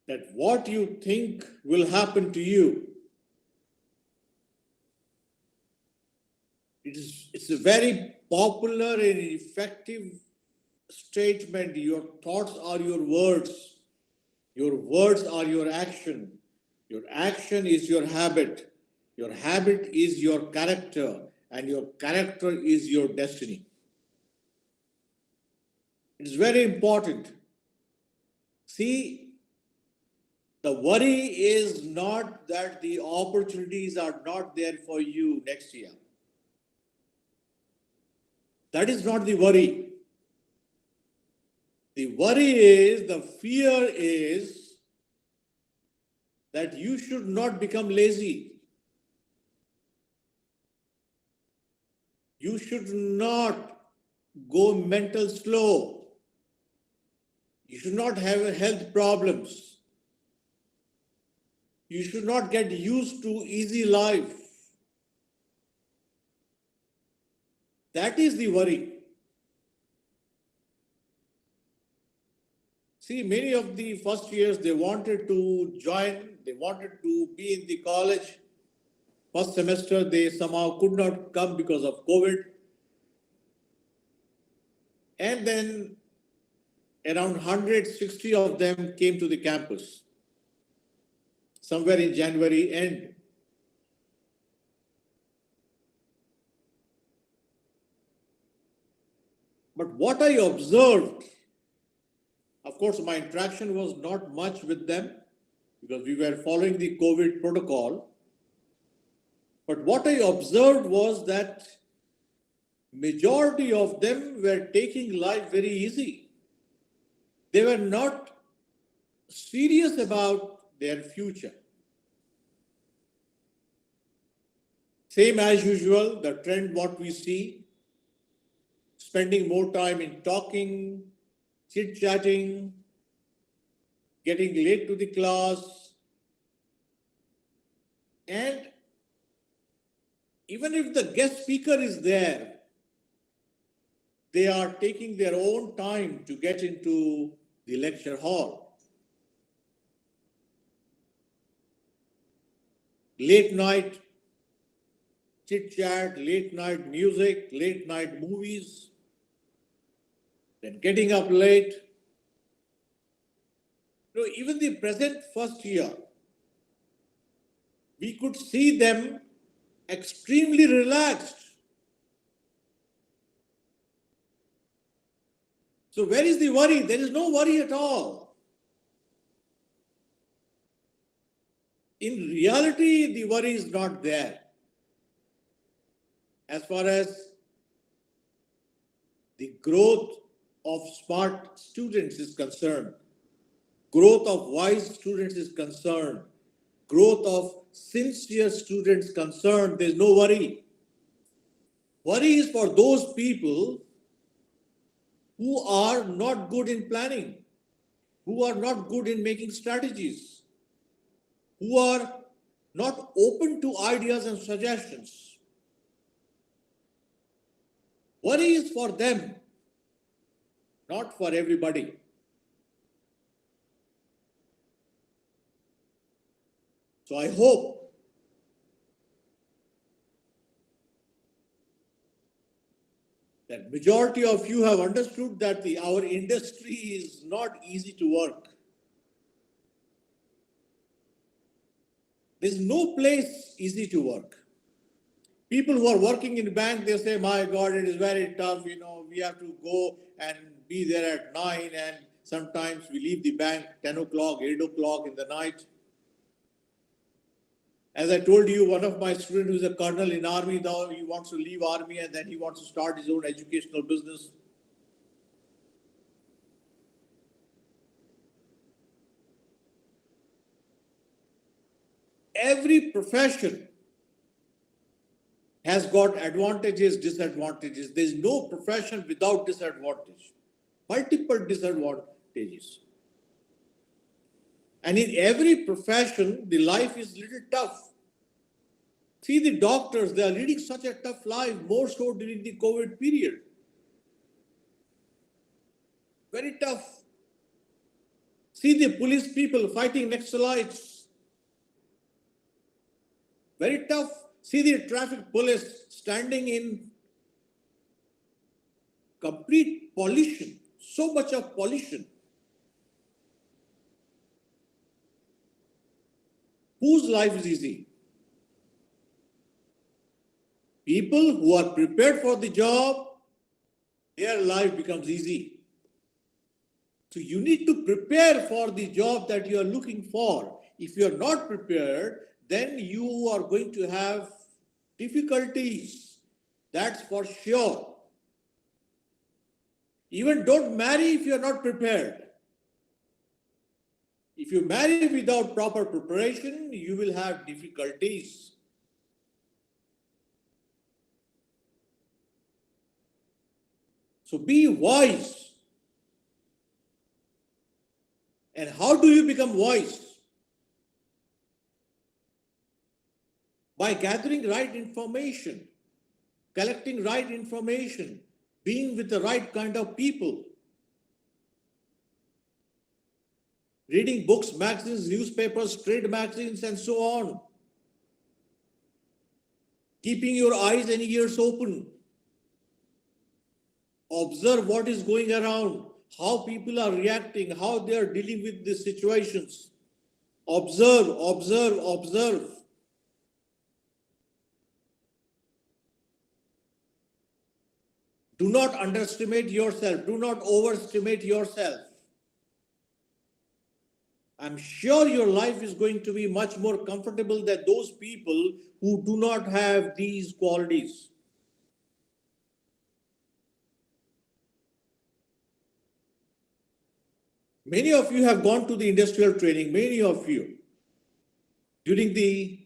that what you think will happen to you, it's a very popular and effective statement. Your thoughts are your words are your action is your habit is your character, and your character is your destiny. It's very important. See, the worry is not that the opportunities are not there for you next year. That is not the worry. The worry is, the fear is that you should not become lazy. You should not go mental slow. You should not have health problems. You should not get used to easy life. That is the worry. See, many of the first years, they wanted to join, they wanted to be in the college. First semester, they somehow could not come because of COVID. And then around 160 of them came to the campus somewhere in January end. But what I observed, of course, my interaction was not much with them because we were following the COVID protocol. But what I observed was that majority of them were taking life very easy. They were not serious about their future. Same as usual, the trend what we see, spending more time in talking, chit-chatting, getting late to the class, and even if the guest speaker is there, they are taking their own time to get into the lecture hall. Late night chit-chat, late night music, late night movies, then getting up late. Even the present first year, we could see them extremely relaxed. So where is the worry? There is no worry at all. In reality, the worry is not there. As far as the growth of smart students is concerned, growth of wise students is concerned, growth of sincere students concerned, there's no worry. Worry is for those people who are not good in planning, who are not good in making strategies, who are not open to ideas and suggestions. Worry is for them, not for everybody. So I hope that majority of you have understood that our industry is not easy to work. There's no place easy to work. People who are working in bank, they say, my God, it is very tough. We have to go and be there at 9, and sometimes we leave the bank 10 o'clock, 8 o'clock in the night. As I told you, one of my students who is a colonel in army, now he wants to leave army and then he wants to start his own educational business. Every profession has got advantages, disadvantages. There's no profession without disadvantage. Multiple disadvantages. And in every profession, the life is little tough. See the doctors, they are leading such a tough life, more so during the COVID period. Very tough. See the police people fighting Naxalites. Very tough. See the traffic police standing in complete pollution, so much of pollution. Whose life is easy? People who are prepared for the job, their life becomes easy. So you need to prepare for the job that you are looking for. If you are not prepared, then you are going to have difficulties. That's for sure. Even don't marry if you are not prepared. If you marry without proper preparation, you will have difficulties. So be wise. And how do you become wise? By gathering right information, collecting right information, being with the right kind of people, reading books, magazines, newspapers, trade magazines, and so on. Keeping your eyes and ears open. Observe what is going around, how people are reacting, how they are dealing with these situations. Observe, observe, observe. Do not underestimate yourself. Do not overestimate yourself. I'm sure your life is going to be much more comfortable than those people who do not have these qualities. Many of you have gone to the industrial training, many of you, during the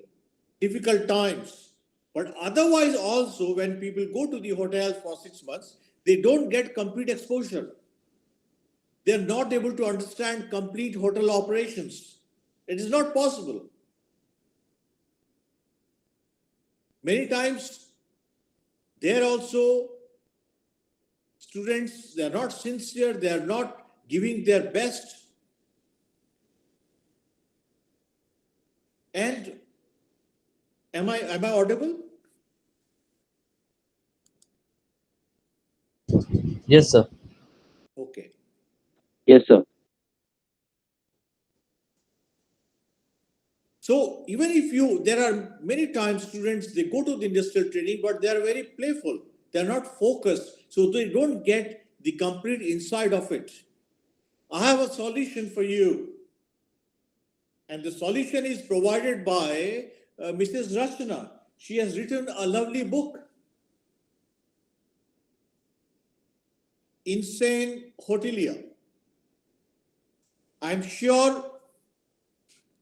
difficult times. But otherwise also, when people go to the hotels for 6 months, they don't get complete exposure. They're not able to understand complete hotel operations. It is not possible. Many times, they're also students, they're not sincere, they're not giving their best. And am I audible? Yes, sir. Okay. Yes, sir. So even if there are many times students, they go to the industrial training, but they are very playful. They're not focused. So they don't get the complete insight of it. I have a solution for you. And the solution is provided by Mrs. Rachana. She has written a lovely book, Insane Hotelier. I'm sure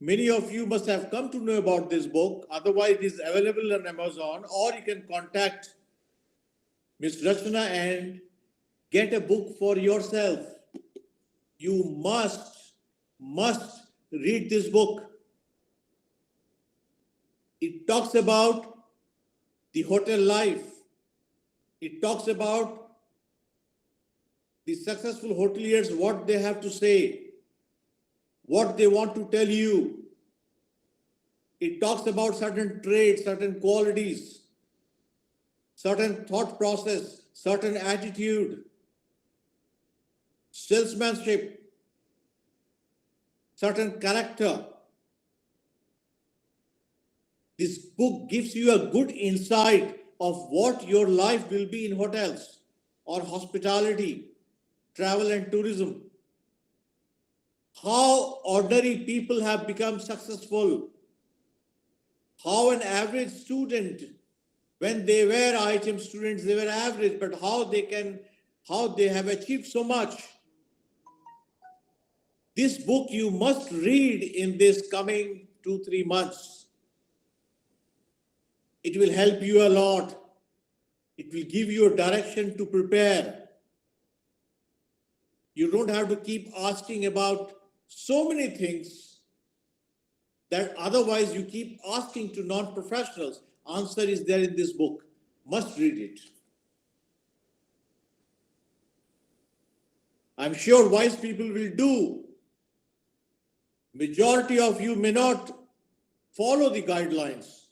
many of you must have come to know about this book. Otherwise, it is available on Amazon, or you can contact Ms. Rachana and get a book for yourself. You must read this book. It talks about the hotel life. It talks about the successful hoteliers, what they have to say, what they want to tell you. It talks about certain traits, certain qualities. certain thought process, certain attitude, salesmanship, certain character. This book gives you a good insight of what your life will be in hotels or hospitality, travel and tourism. How ordinary people have become successful. How an average student, when they were IHM students, they were average, but how they have achieved so much. This book you must read in this coming 2-3 months. It will help you a lot. It will give you a direction to prepare. You don't have to keep asking about so many things that otherwise you keep asking to non-professionals. Answer is there in this book. Must read it. I'm sure wise people will do. Majority of you may not follow the guidelines,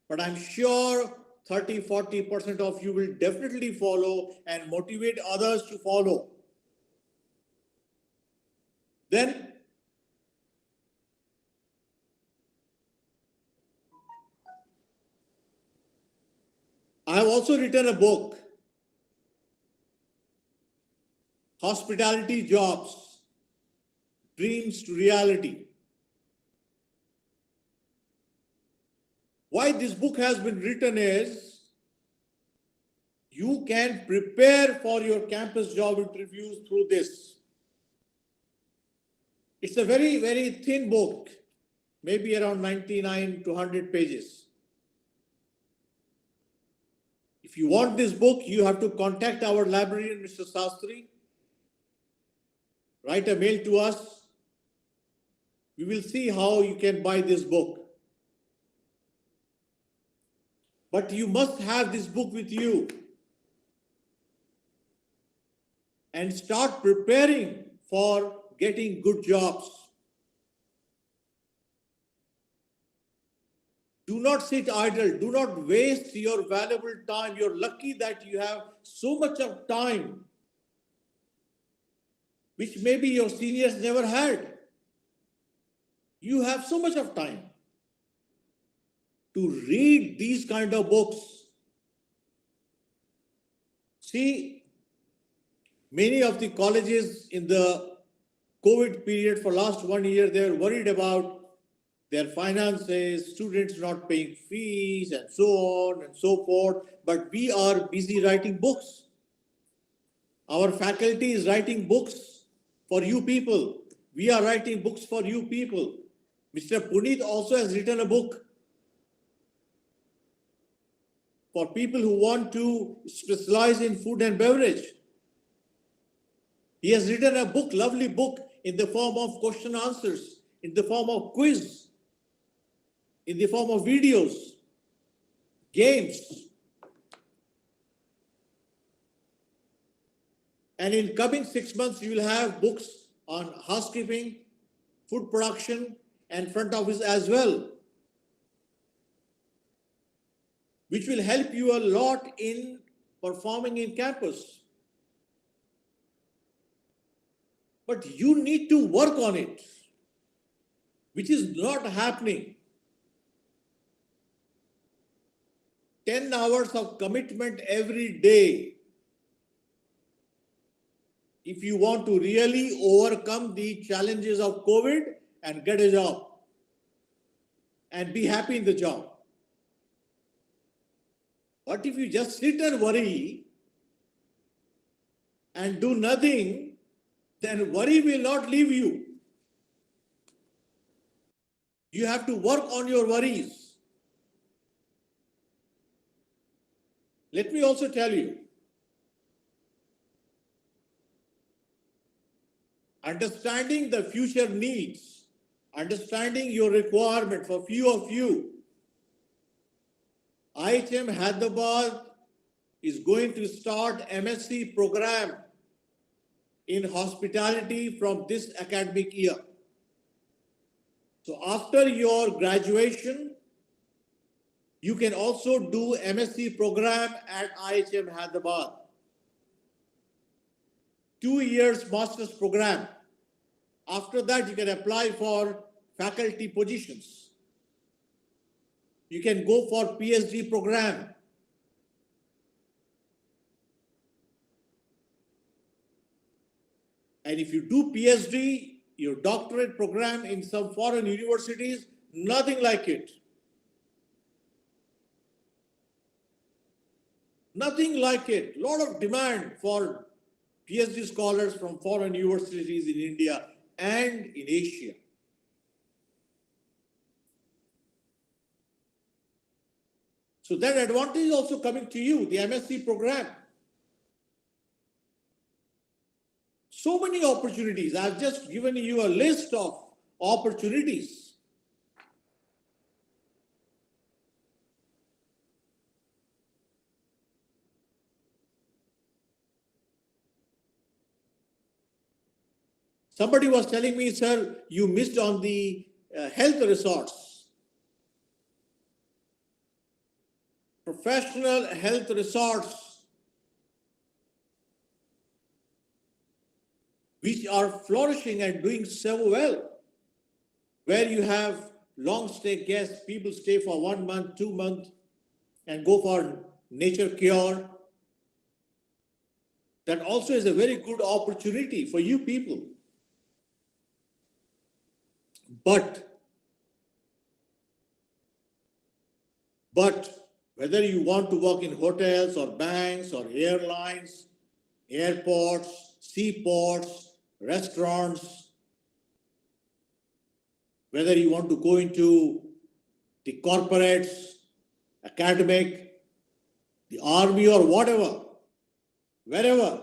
but I'm sure 30-40% of you will definitely follow and motivate others to follow. Then I have also written a book, Hospitality Jobs, Dreams to Reality. Why this book has been written is you can prepare for your campus job interviews through this. It's a very, very thin book, maybe around 99 to 100 pages. If you want this book, you have to contact our librarian, Mr. Sastri. Write a mail to us. We will see how you can buy this book. But you must have this book with you and start preparing for getting good jobs. Do not sit idle. Do not waste your valuable time. You're lucky that you have so much of time, which maybe your seniors never had. You have so much of time to read these kind of books. See, many of the colleges in the COVID period for last 1 year, they were worried about their finances, students not paying fees and so on and so forth. But we are busy writing books. Our faculty is writing books for you people. We are writing books for you people. Mr. Puneet also has written a book for people who want to specialize in food and beverage. He has written a book, lovely book, in the form of question answers, in the form of quiz, in the form of videos, games. And in coming 6 months, you will have books on housekeeping, food production, and front office as well, which will help you a lot in performing in campus. But you need to work on it, which is not happening. 10 hours of commitment every day. If you want to really overcome the challenges of COVID and get a job and be happy in the job. But if you just sit and worry and do nothing, then worry will not leave you. You have to work on your worries. Let me also tell you, understanding the future needs, understanding your requirement for few of you, IHM-Hyderabad is going to start MSc program in hospitality from this academic year. So after your graduation, You can also do MSc program at IHM-Hyderabad. 2 years master's program. After that, you can apply for faculty positions. You can go for PhD program. And if you do PhD, your doctorate program in some foreign universities, nothing like it. Nothing like it. A lot of demand for PhD scholars from foreign universities in India and in Asia. So that advantage is also coming to you, the MSc program. So many opportunities. I've just given you a list of opportunities. Somebody was telling me, sir, you missed on the health resorts. Professional health resorts, which are flourishing and doing so well, where you have long stay guests, people stay for 1 month, 2 months, and go for nature cure. That also is a very good opportunity for you people. But whether you want to work in hotels or banks or airlines, airports, seaports, restaurants, whether you want to go into the corporates, academic, the army or whatever, wherever,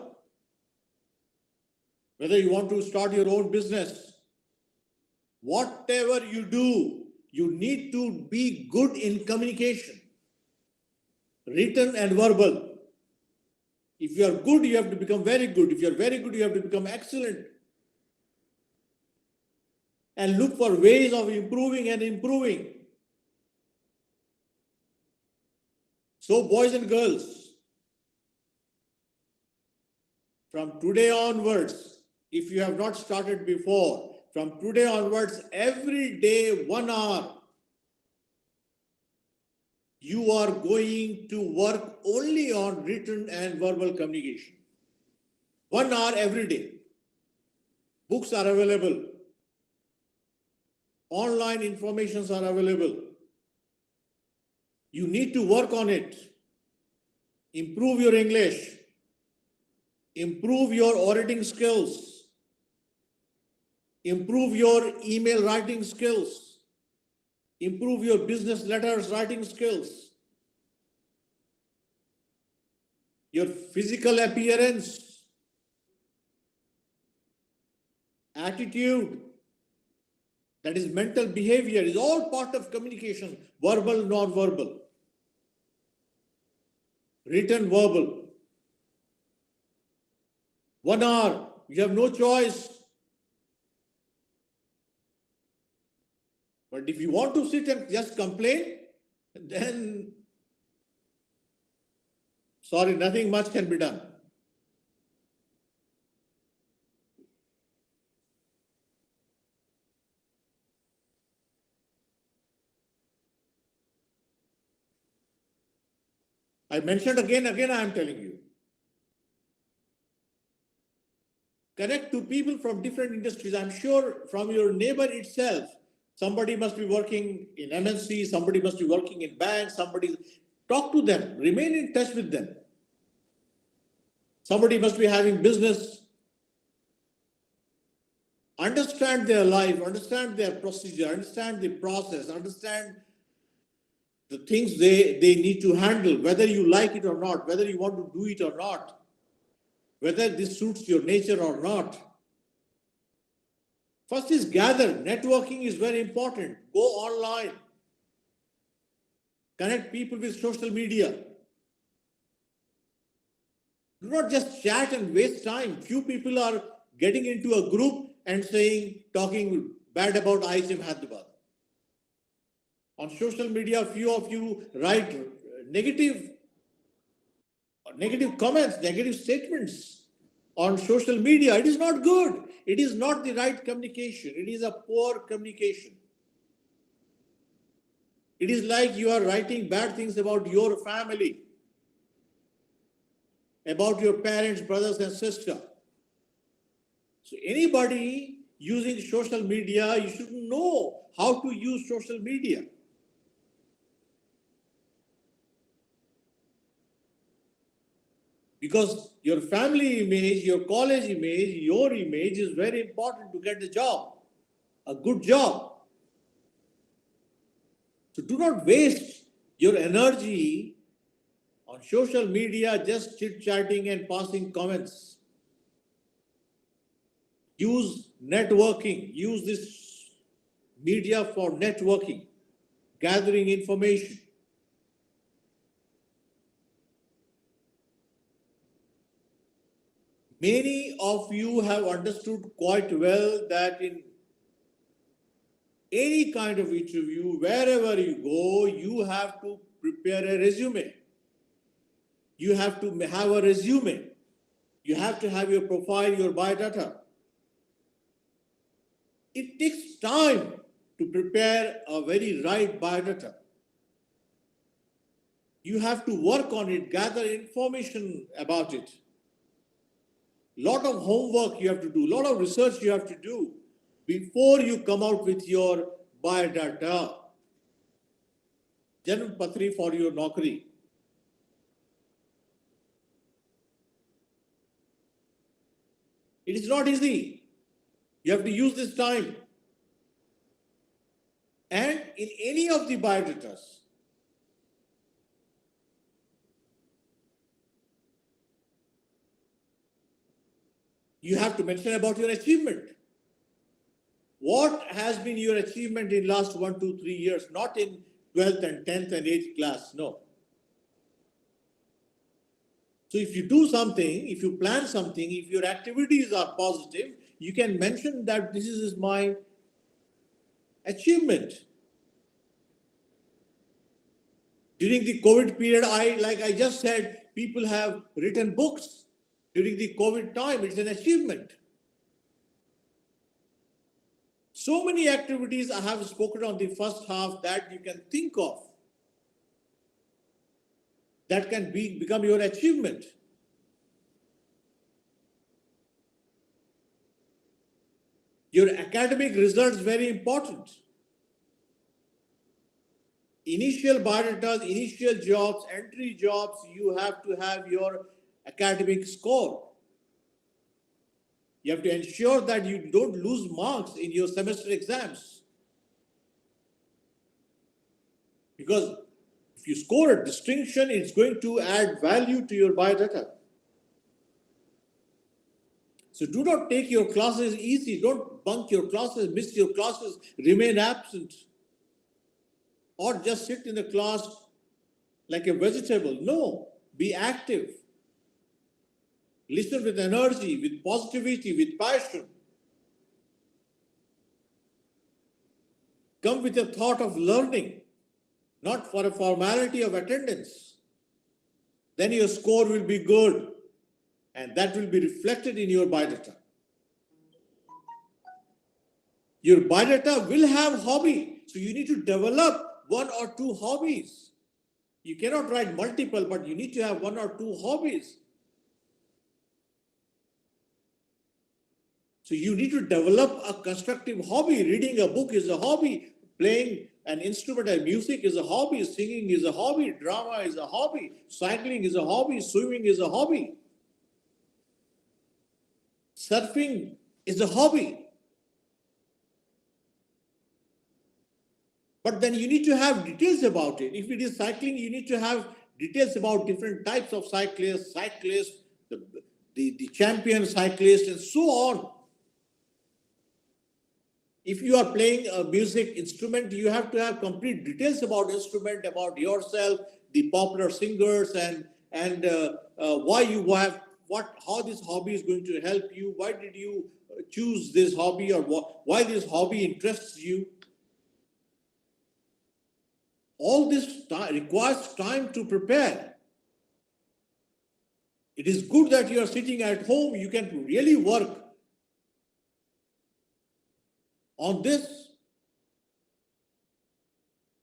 whether you want to start your own business, whatever you do, you need to be good in communication, written and verbal. If you are good, you have to become very good. If you are very good, you have to become excellent. And look for ways of improving and improving. So, boys and girls, from today onwards, if you have not started before, from today onwards, every day, 1 hour, you are going to work only on written and verbal communication. 1 hour every day. Books are available. Online informations are available. You need to work on it. Improve your English. Improve your orating skills. Improve your email writing skills. Improve your business letters writing skills. Your physical appearance, attitude, that is mental behavior, is all part of communication, verbal, non-verbal, written, verbal. 1 hour, you have no choice. But if you want to sit and just complain, then, sorry, nothing much can be done. I mentioned again, I am telling you. Connect to people from different industries. I'm sure from your neighbor itself, somebody must be working in MNC, somebody must be working in banks, talk to them, remain in touch with them. Somebody must be having business. Understand their life, understand their procedure, understand the process, understand the things they need to handle, whether you like it or not, whether you want to do it or not, whether this suits your nature or not. First is gather. Networking is very important. Go online. Connect people with social media. Do not just chat and waste time. Few people are getting into a group and talking bad about IHM-Hyderabad. On social media, few of you write negative comments, negative statements on social media. It is not good. It is not the right communication. It is a poor communication. It is like you are writing bad things about your family, about your parents, brothers and sisters. So anybody using social media, you should know how to use social media. Because your family image, your college image, your image is very important to get the job, a good job. So do not waste your energy on social media just chit-chatting and passing comments. Use networking, use this media for networking, gathering information. Many of you have understood quite well that in any kind of interview, wherever you go, you have to prepare a resume. You have to have a resume. You have to have your profile, your biodata. It takes time to prepare a very right biodata. You have to work on it, gather information about it. Lot of homework you have to do, lot of research you have to do before you come out with your biodata. Janam Patri for your Naukri. It is not easy. You have to use this time. And in any of the biodatas, you have to mention about your achievement. What has been your achievement in last 1, 2, 3 years? Not in 12th and 10th and 8th class, no. So if you do something, if you plan something, if your activities are positive, you can mention that this is my achievement. During the COVID period, like I just said, people have written books. During the COVID time, it's an achievement. So many activities I have spoken on the first half that you can think of that can become your achievement. Your academic results very important. Initial biodatas, initial jobs, entry jobs, you have to have your academic score. You have to ensure that you don't lose marks in your semester exams. Because if you score a distinction, it's going to add value to your biodata. So do not take your classes easy. Don't bunk your classes, miss your classes, remain absent. Or just sit in the class like a vegetable. No, be active. Listen with energy, with positivity, with passion. Come with a thought of learning, not for a formality of attendance. Then your score will be good, and that will be reflected in your biodata. Your biodata will have hobby, so you need to develop 1 or 2 hobbies. You cannot write multiple, but you need to have 1 or 2 hobbies. So you need to develop a constructive hobby. Reading a book is a hobby. Playing an instrument and music is a hobby. Singing is a hobby. Drama is a hobby. Cycling is a hobby. Swimming is a hobby. Surfing is a hobby. But then you need to have details about it. If it is cycling, you need to have details about different types of cyclists, the champion cyclist, and so on. If you are playing a music instrument, you have to have complete details about instrument, about yourself, the popular singers, and why you have how this hobby is going to help you. Why did you choose this hobby, or why this hobby interests you? All this requires time to prepare. It is good that you are sitting at home. You can really work on this.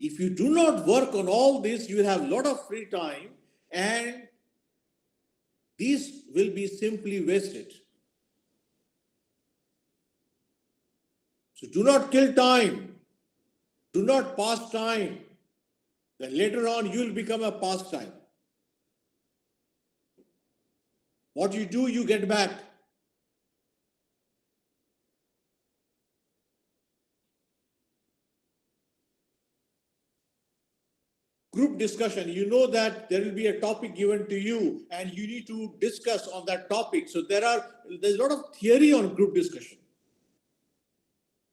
If you do not work on all this, you will have a lot of free time and these will be simply wasted. So do not kill time. Do not pass time. Then later on you will become a pastime. What you do, you get back. Group discussion, you know that there will be a topic given to you and you need to discuss on that topic. So there's a lot of theory on group discussion.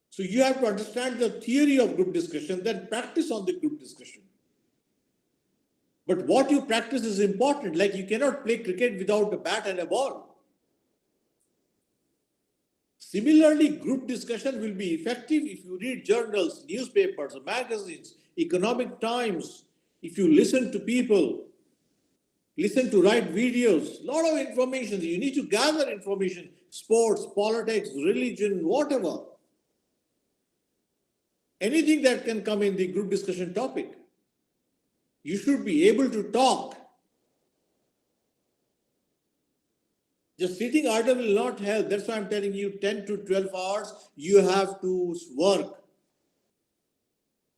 So you have to understand the theory of group discussion, then practice on the group discussion. But what you practice is important. Like you cannot play cricket without a bat and a ball. Similarly, group discussion will be effective if you read journals, newspapers, magazines, economic times, if you listen to people, listen to write videos, a lot of information. You need to gather information, sports, politics, religion, whatever. Anything that can come in the group discussion topic. You should be able to talk. Just sitting idle will not help. That's why I'm telling you 10 to 12 hours, you have to work.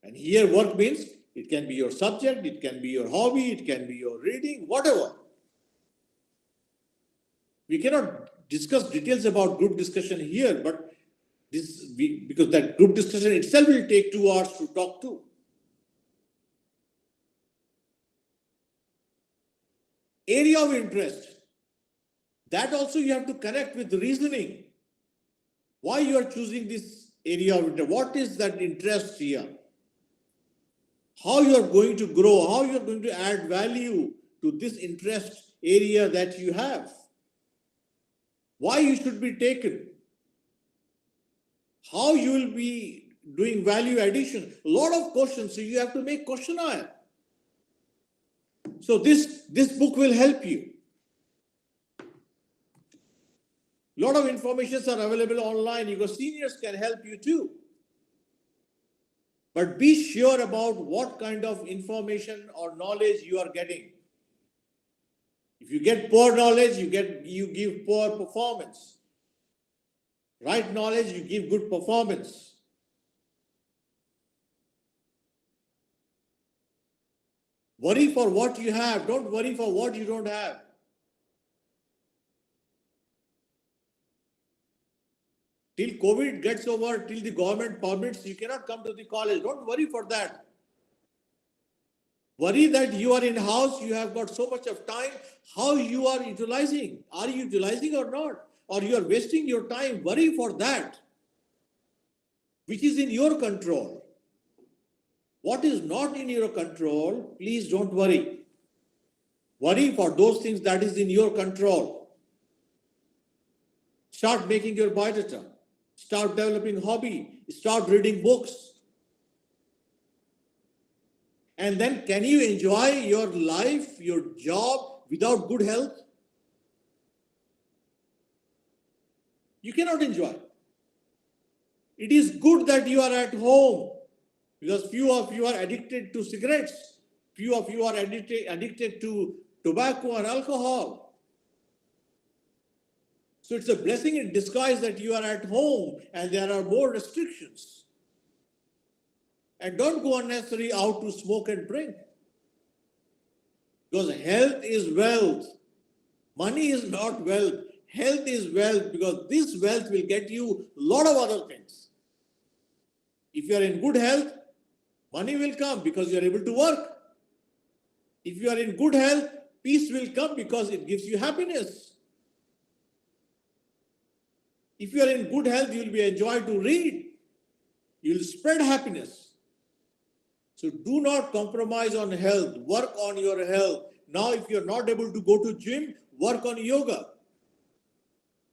And here work means it can be your subject, it can be your hobby, it can be your reading, whatever. We cannot discuss details about group discussion here, but because that group discussion itself will take 2 hours to talk to. Area of interest. That also you have to connect with reasoning. Why you are choosing this area of interest? What is that interest here? How you are going to grow, how you are going to add value to this interest area that you have. Why you should be taken. How you will be doing value addition. A lot of questions, so you have to make questionnaire. So this book will help you. A lot of informations are available online. Your seniors can help you too. But be sure about what kind of information or knowledge you are getting. If you get poor knowledge, you give poor performance. Right knowledge, you give good performance. Worry for what you have. Don't worry for what you don't have. Till COVID gets over, till the government permits, you cannot come to the college. Don't worry for that. Worry that you are in house, you have got so much of time, how you are utilizing. Are you utilizing or not? Or you are wasting your time? Worry for that, which is in your control. What is not in your control, please don't worry. Worry for those things that is in your control. Start making your biodata. Start developing hobby. Start reading books. And then can you enjoy your life, your job without good health? You cannot enjoy. It is good that you are at home because few of you are addicted to cigarettes. Few of you are addicted to tobacco and alcohol. So it's a blessing in disguise that you are at home and there are more restrictions. And don't go unnecessarily out to smoke and drink. Because health is wealth. Money is not wealth. Health is wealth because this wealth will get you a lot of other things. If you are in good health, money will come because you are able to work. If you are in good health, peace will come because it gives you happiness. If you are in good health, you will be enjoyed to read. You will spread happiness. So do not compromise on health. Work on your health. Now, if you are not able to go to gym, work on yoga.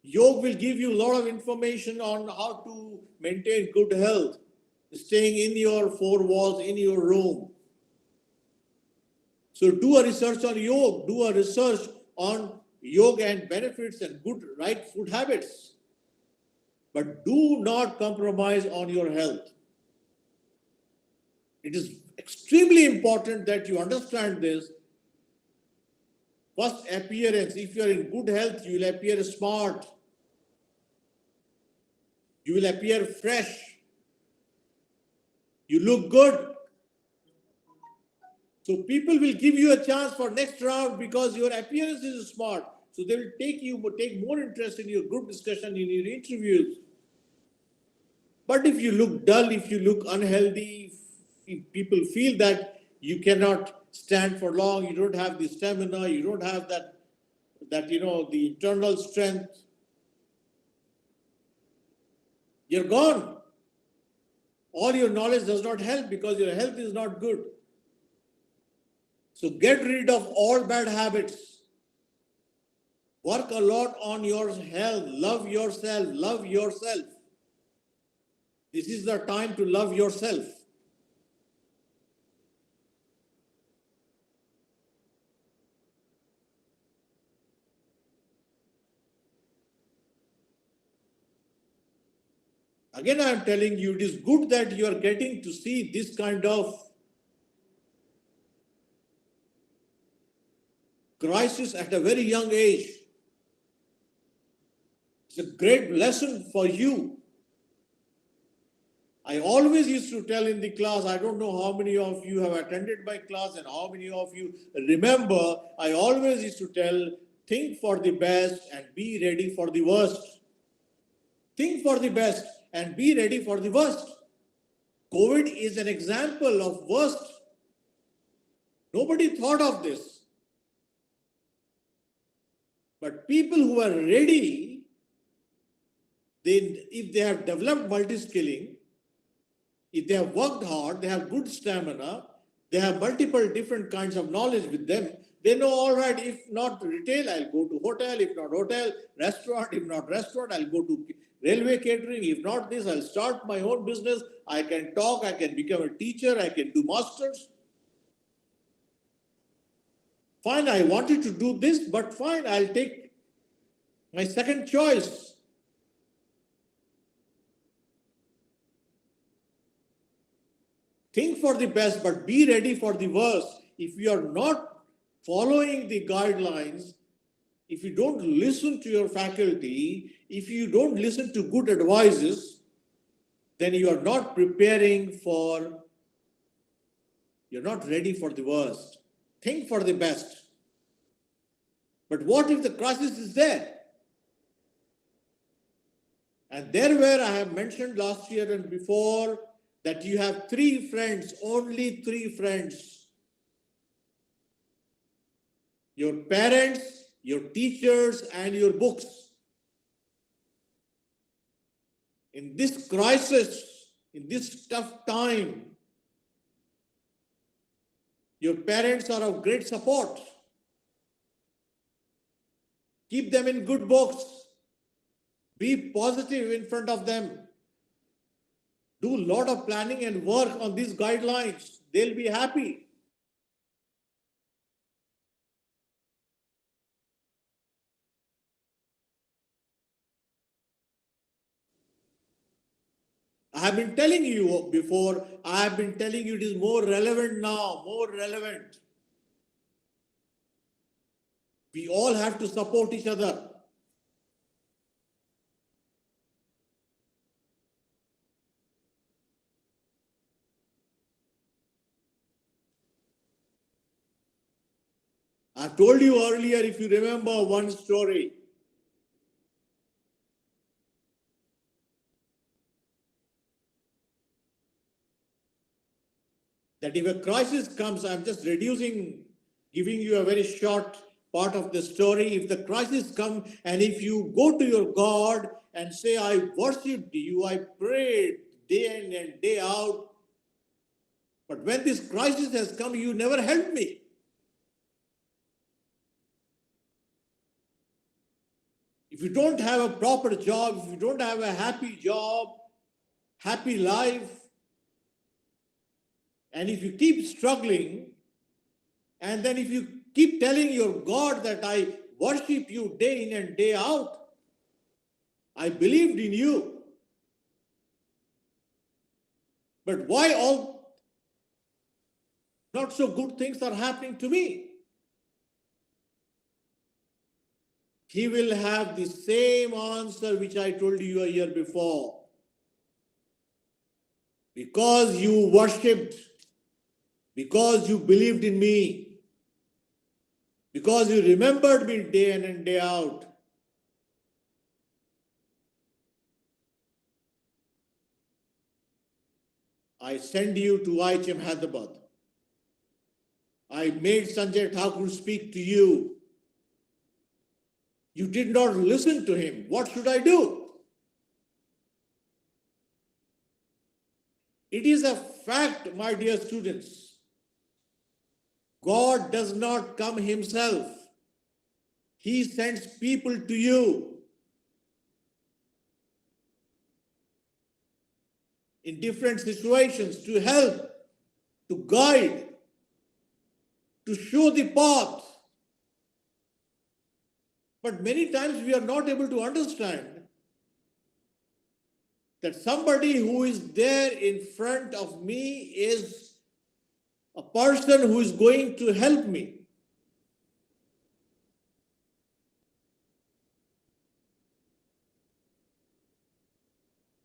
Yoga will give you a lot of information on how to maintain good health. Staying in your four walls, in your room. So do a research on yoga, do a research on yoga and benefits and good right food habits. But do not compromise on your health. It is extremely important that you understand this. First, appearance. If you are in good health, you will appear smart. You will appear fresh. You look good. So people will give you a chance for next round because your appearance is smart. So they will take more interest in your group discussion, in your interviews. But if you look dull, if you look unhealthy, if people feel that you cannot stand for long, you don't have the stamina, you don't have that the internal strength, you're gone. All your knowledge does not help because your health is not good. So get rid of all bad habits. Work a lot on your health. Love yourself. Love yourself. This is the time to love yourself. Again, I am telling you, it is good that you are getting to see this kind of crisis at a very young age. It's a great lesson for you. I always used to tell in the class, I don't know how many of you have attended my class and how many of you remember, I always used to tell, think for the best and be ready for the worst. Think for the best and be ready for the worst. COVID is an example of worst. Nobody thought of this. But people who are ready, if they have developed multi-skilling, if they have worked hard, they have good stamina, they have multiple different kinds of knowledge with them, they know, all right, if not retail, I'll go to hotel, if not hotel, restaurant, if not restaurant, I'll go to railway catering, if not this, I'll start my own business, I can talk, I can become a teacher, I can do masters. Fine, I wanted to do this, but fine, I'll take my second choice. Think for the best, but be ready for the worst. If you are not following the guidelines, if you don't listen to your faculty, if you don't listen to good advices, then you are not you're not ready for the worst. Think for the best. But what if the crisis is there? And there where I have mentioned last year and before, that you have 3 friends, only 3 friends. Your parents, your teachers, and your books. In this crisis, in this tough time, your parents are of great support. Keep them in good books. Be positive in front of them. Do a lot of planning and work on these guidelines. They'll be happy. I have been telling you before, I have been telling you it is more relevant now, more relevant. We all have to support each other. I told you earlier, if you remember one story, that if a crisis comes, I'm just giving you a very short part of the story. If the crisis comes and if you go to your God and say, I worshipped you, I prayed day in and day out, but when this crisis has come, you never helped me. If you don't have a proper job, if you don't have a happy job, happy life, and if you keep struggling And then if you keep telling your God that I worship you day in and day out, I believed in you, but why all not so good things are happening to me? He will have the same answer which I told you a year before. Because you worshipped, because you believed in me, because you remembered me day in and day out, I send you to IHM-Hyderabad. I made Sanjay Thakur speak to you. You did not listen to him. What should I do? It is a fact, my dear students. God does not come himself. He sends people to you in different situations to help, to guide, to show the path. But many times we are not able to understand that somebody who is there in front of me is a person who is going to help me.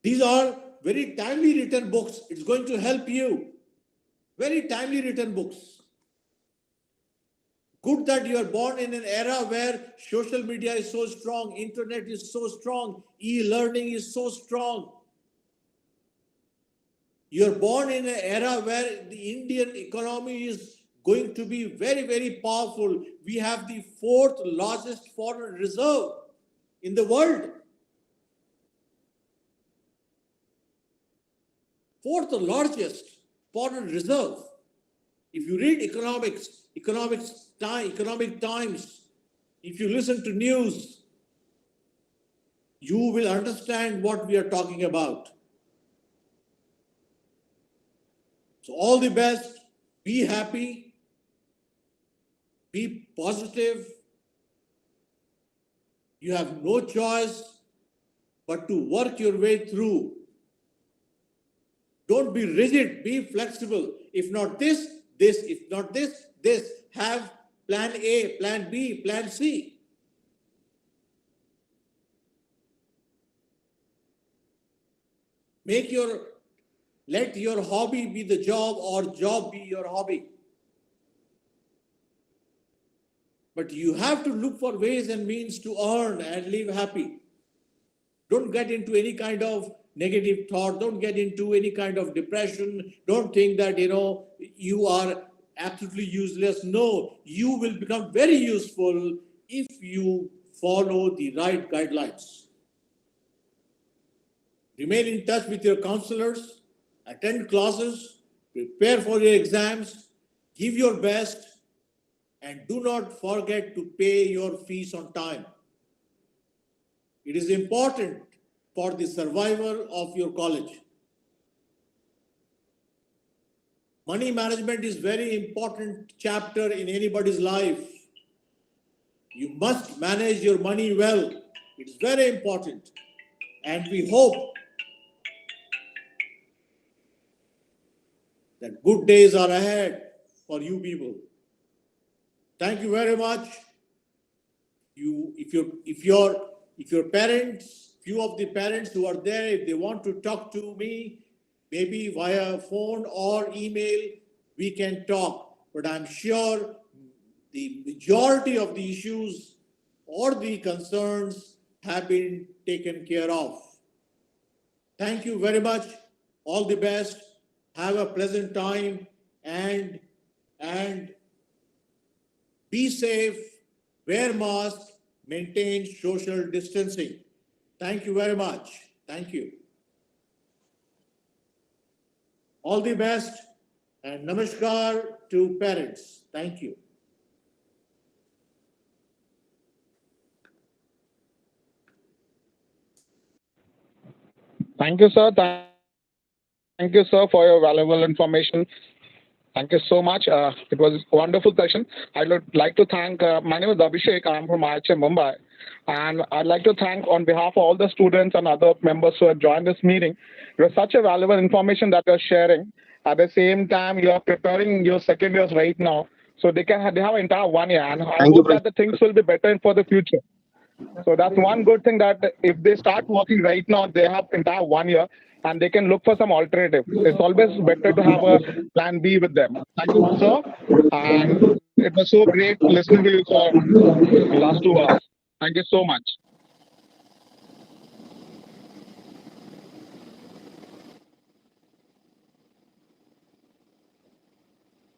These are very timely written books. It's going to help you. Very timely written books. Good that you are born in an era where social media is so strong, internet is so strong, e-learning is so strong. You are born in an era where the Indian economy is going to be very, very powerful. We have the fourth largest foreign reserve in the world. Fourth largest foreign reserve. If you read economic times, if you listen to news, you will understand what we are talking about. So all the best, be happy, be positive. You have no choice but to work your way through. Don't be rigid, be flexible. If not this, this. If not this, this. Have plan A, plan B, plan C. Let your hobby be the job or job be your hobby. But you have to look for ways and means to earn and live happy. Don't get into any kind of negative thought. Don't get into any kind of depression. Don't think that, you are absolutely useless. No, you will become very useful if you follow the right guidelines. Remain in touch with your counselors, attend classes, prepare for your exams, give your best, and do not forget to pay your fees on time. It is important for the survival of your college. Money management is very important chapter in anybody's life. You must manage your money well. It's very important. And we hope that good days are ahead for you people. Thank you very much. If your parents, few of the parents who are there, if they want to talk to me, maybe via phone or email, we can talk. But I'm sure the majority of the issues or the concerns have been taken care of. Thank you very much. All the best. Have a pleasant time and be safe, wear mask, maintain social distancing. Thank you very much. Thank you. All the best and namaskar to parents. Thank you. Thank you, sir. Thank you, sir, for your valuable information. Thank you so much. It was a wonderful session. I'd like to thank, my name is Abhishek. I'm from IHM Mumbai. And I'd like to thank on behalf of all the students and other members who have joined this meeting. It was such a valuable information that you're sharing. At the same time, you're preparing your second years right now. So they have entire 1 year. And I hope that the things will be better for the future. So that's one good thing, that if they start working right now, they have entire 1 year and they can look for some alternative. It's always better to have a plan B with them. Thank you, sir. And it was so great listening to you for the last 2 hours. Thank you so much.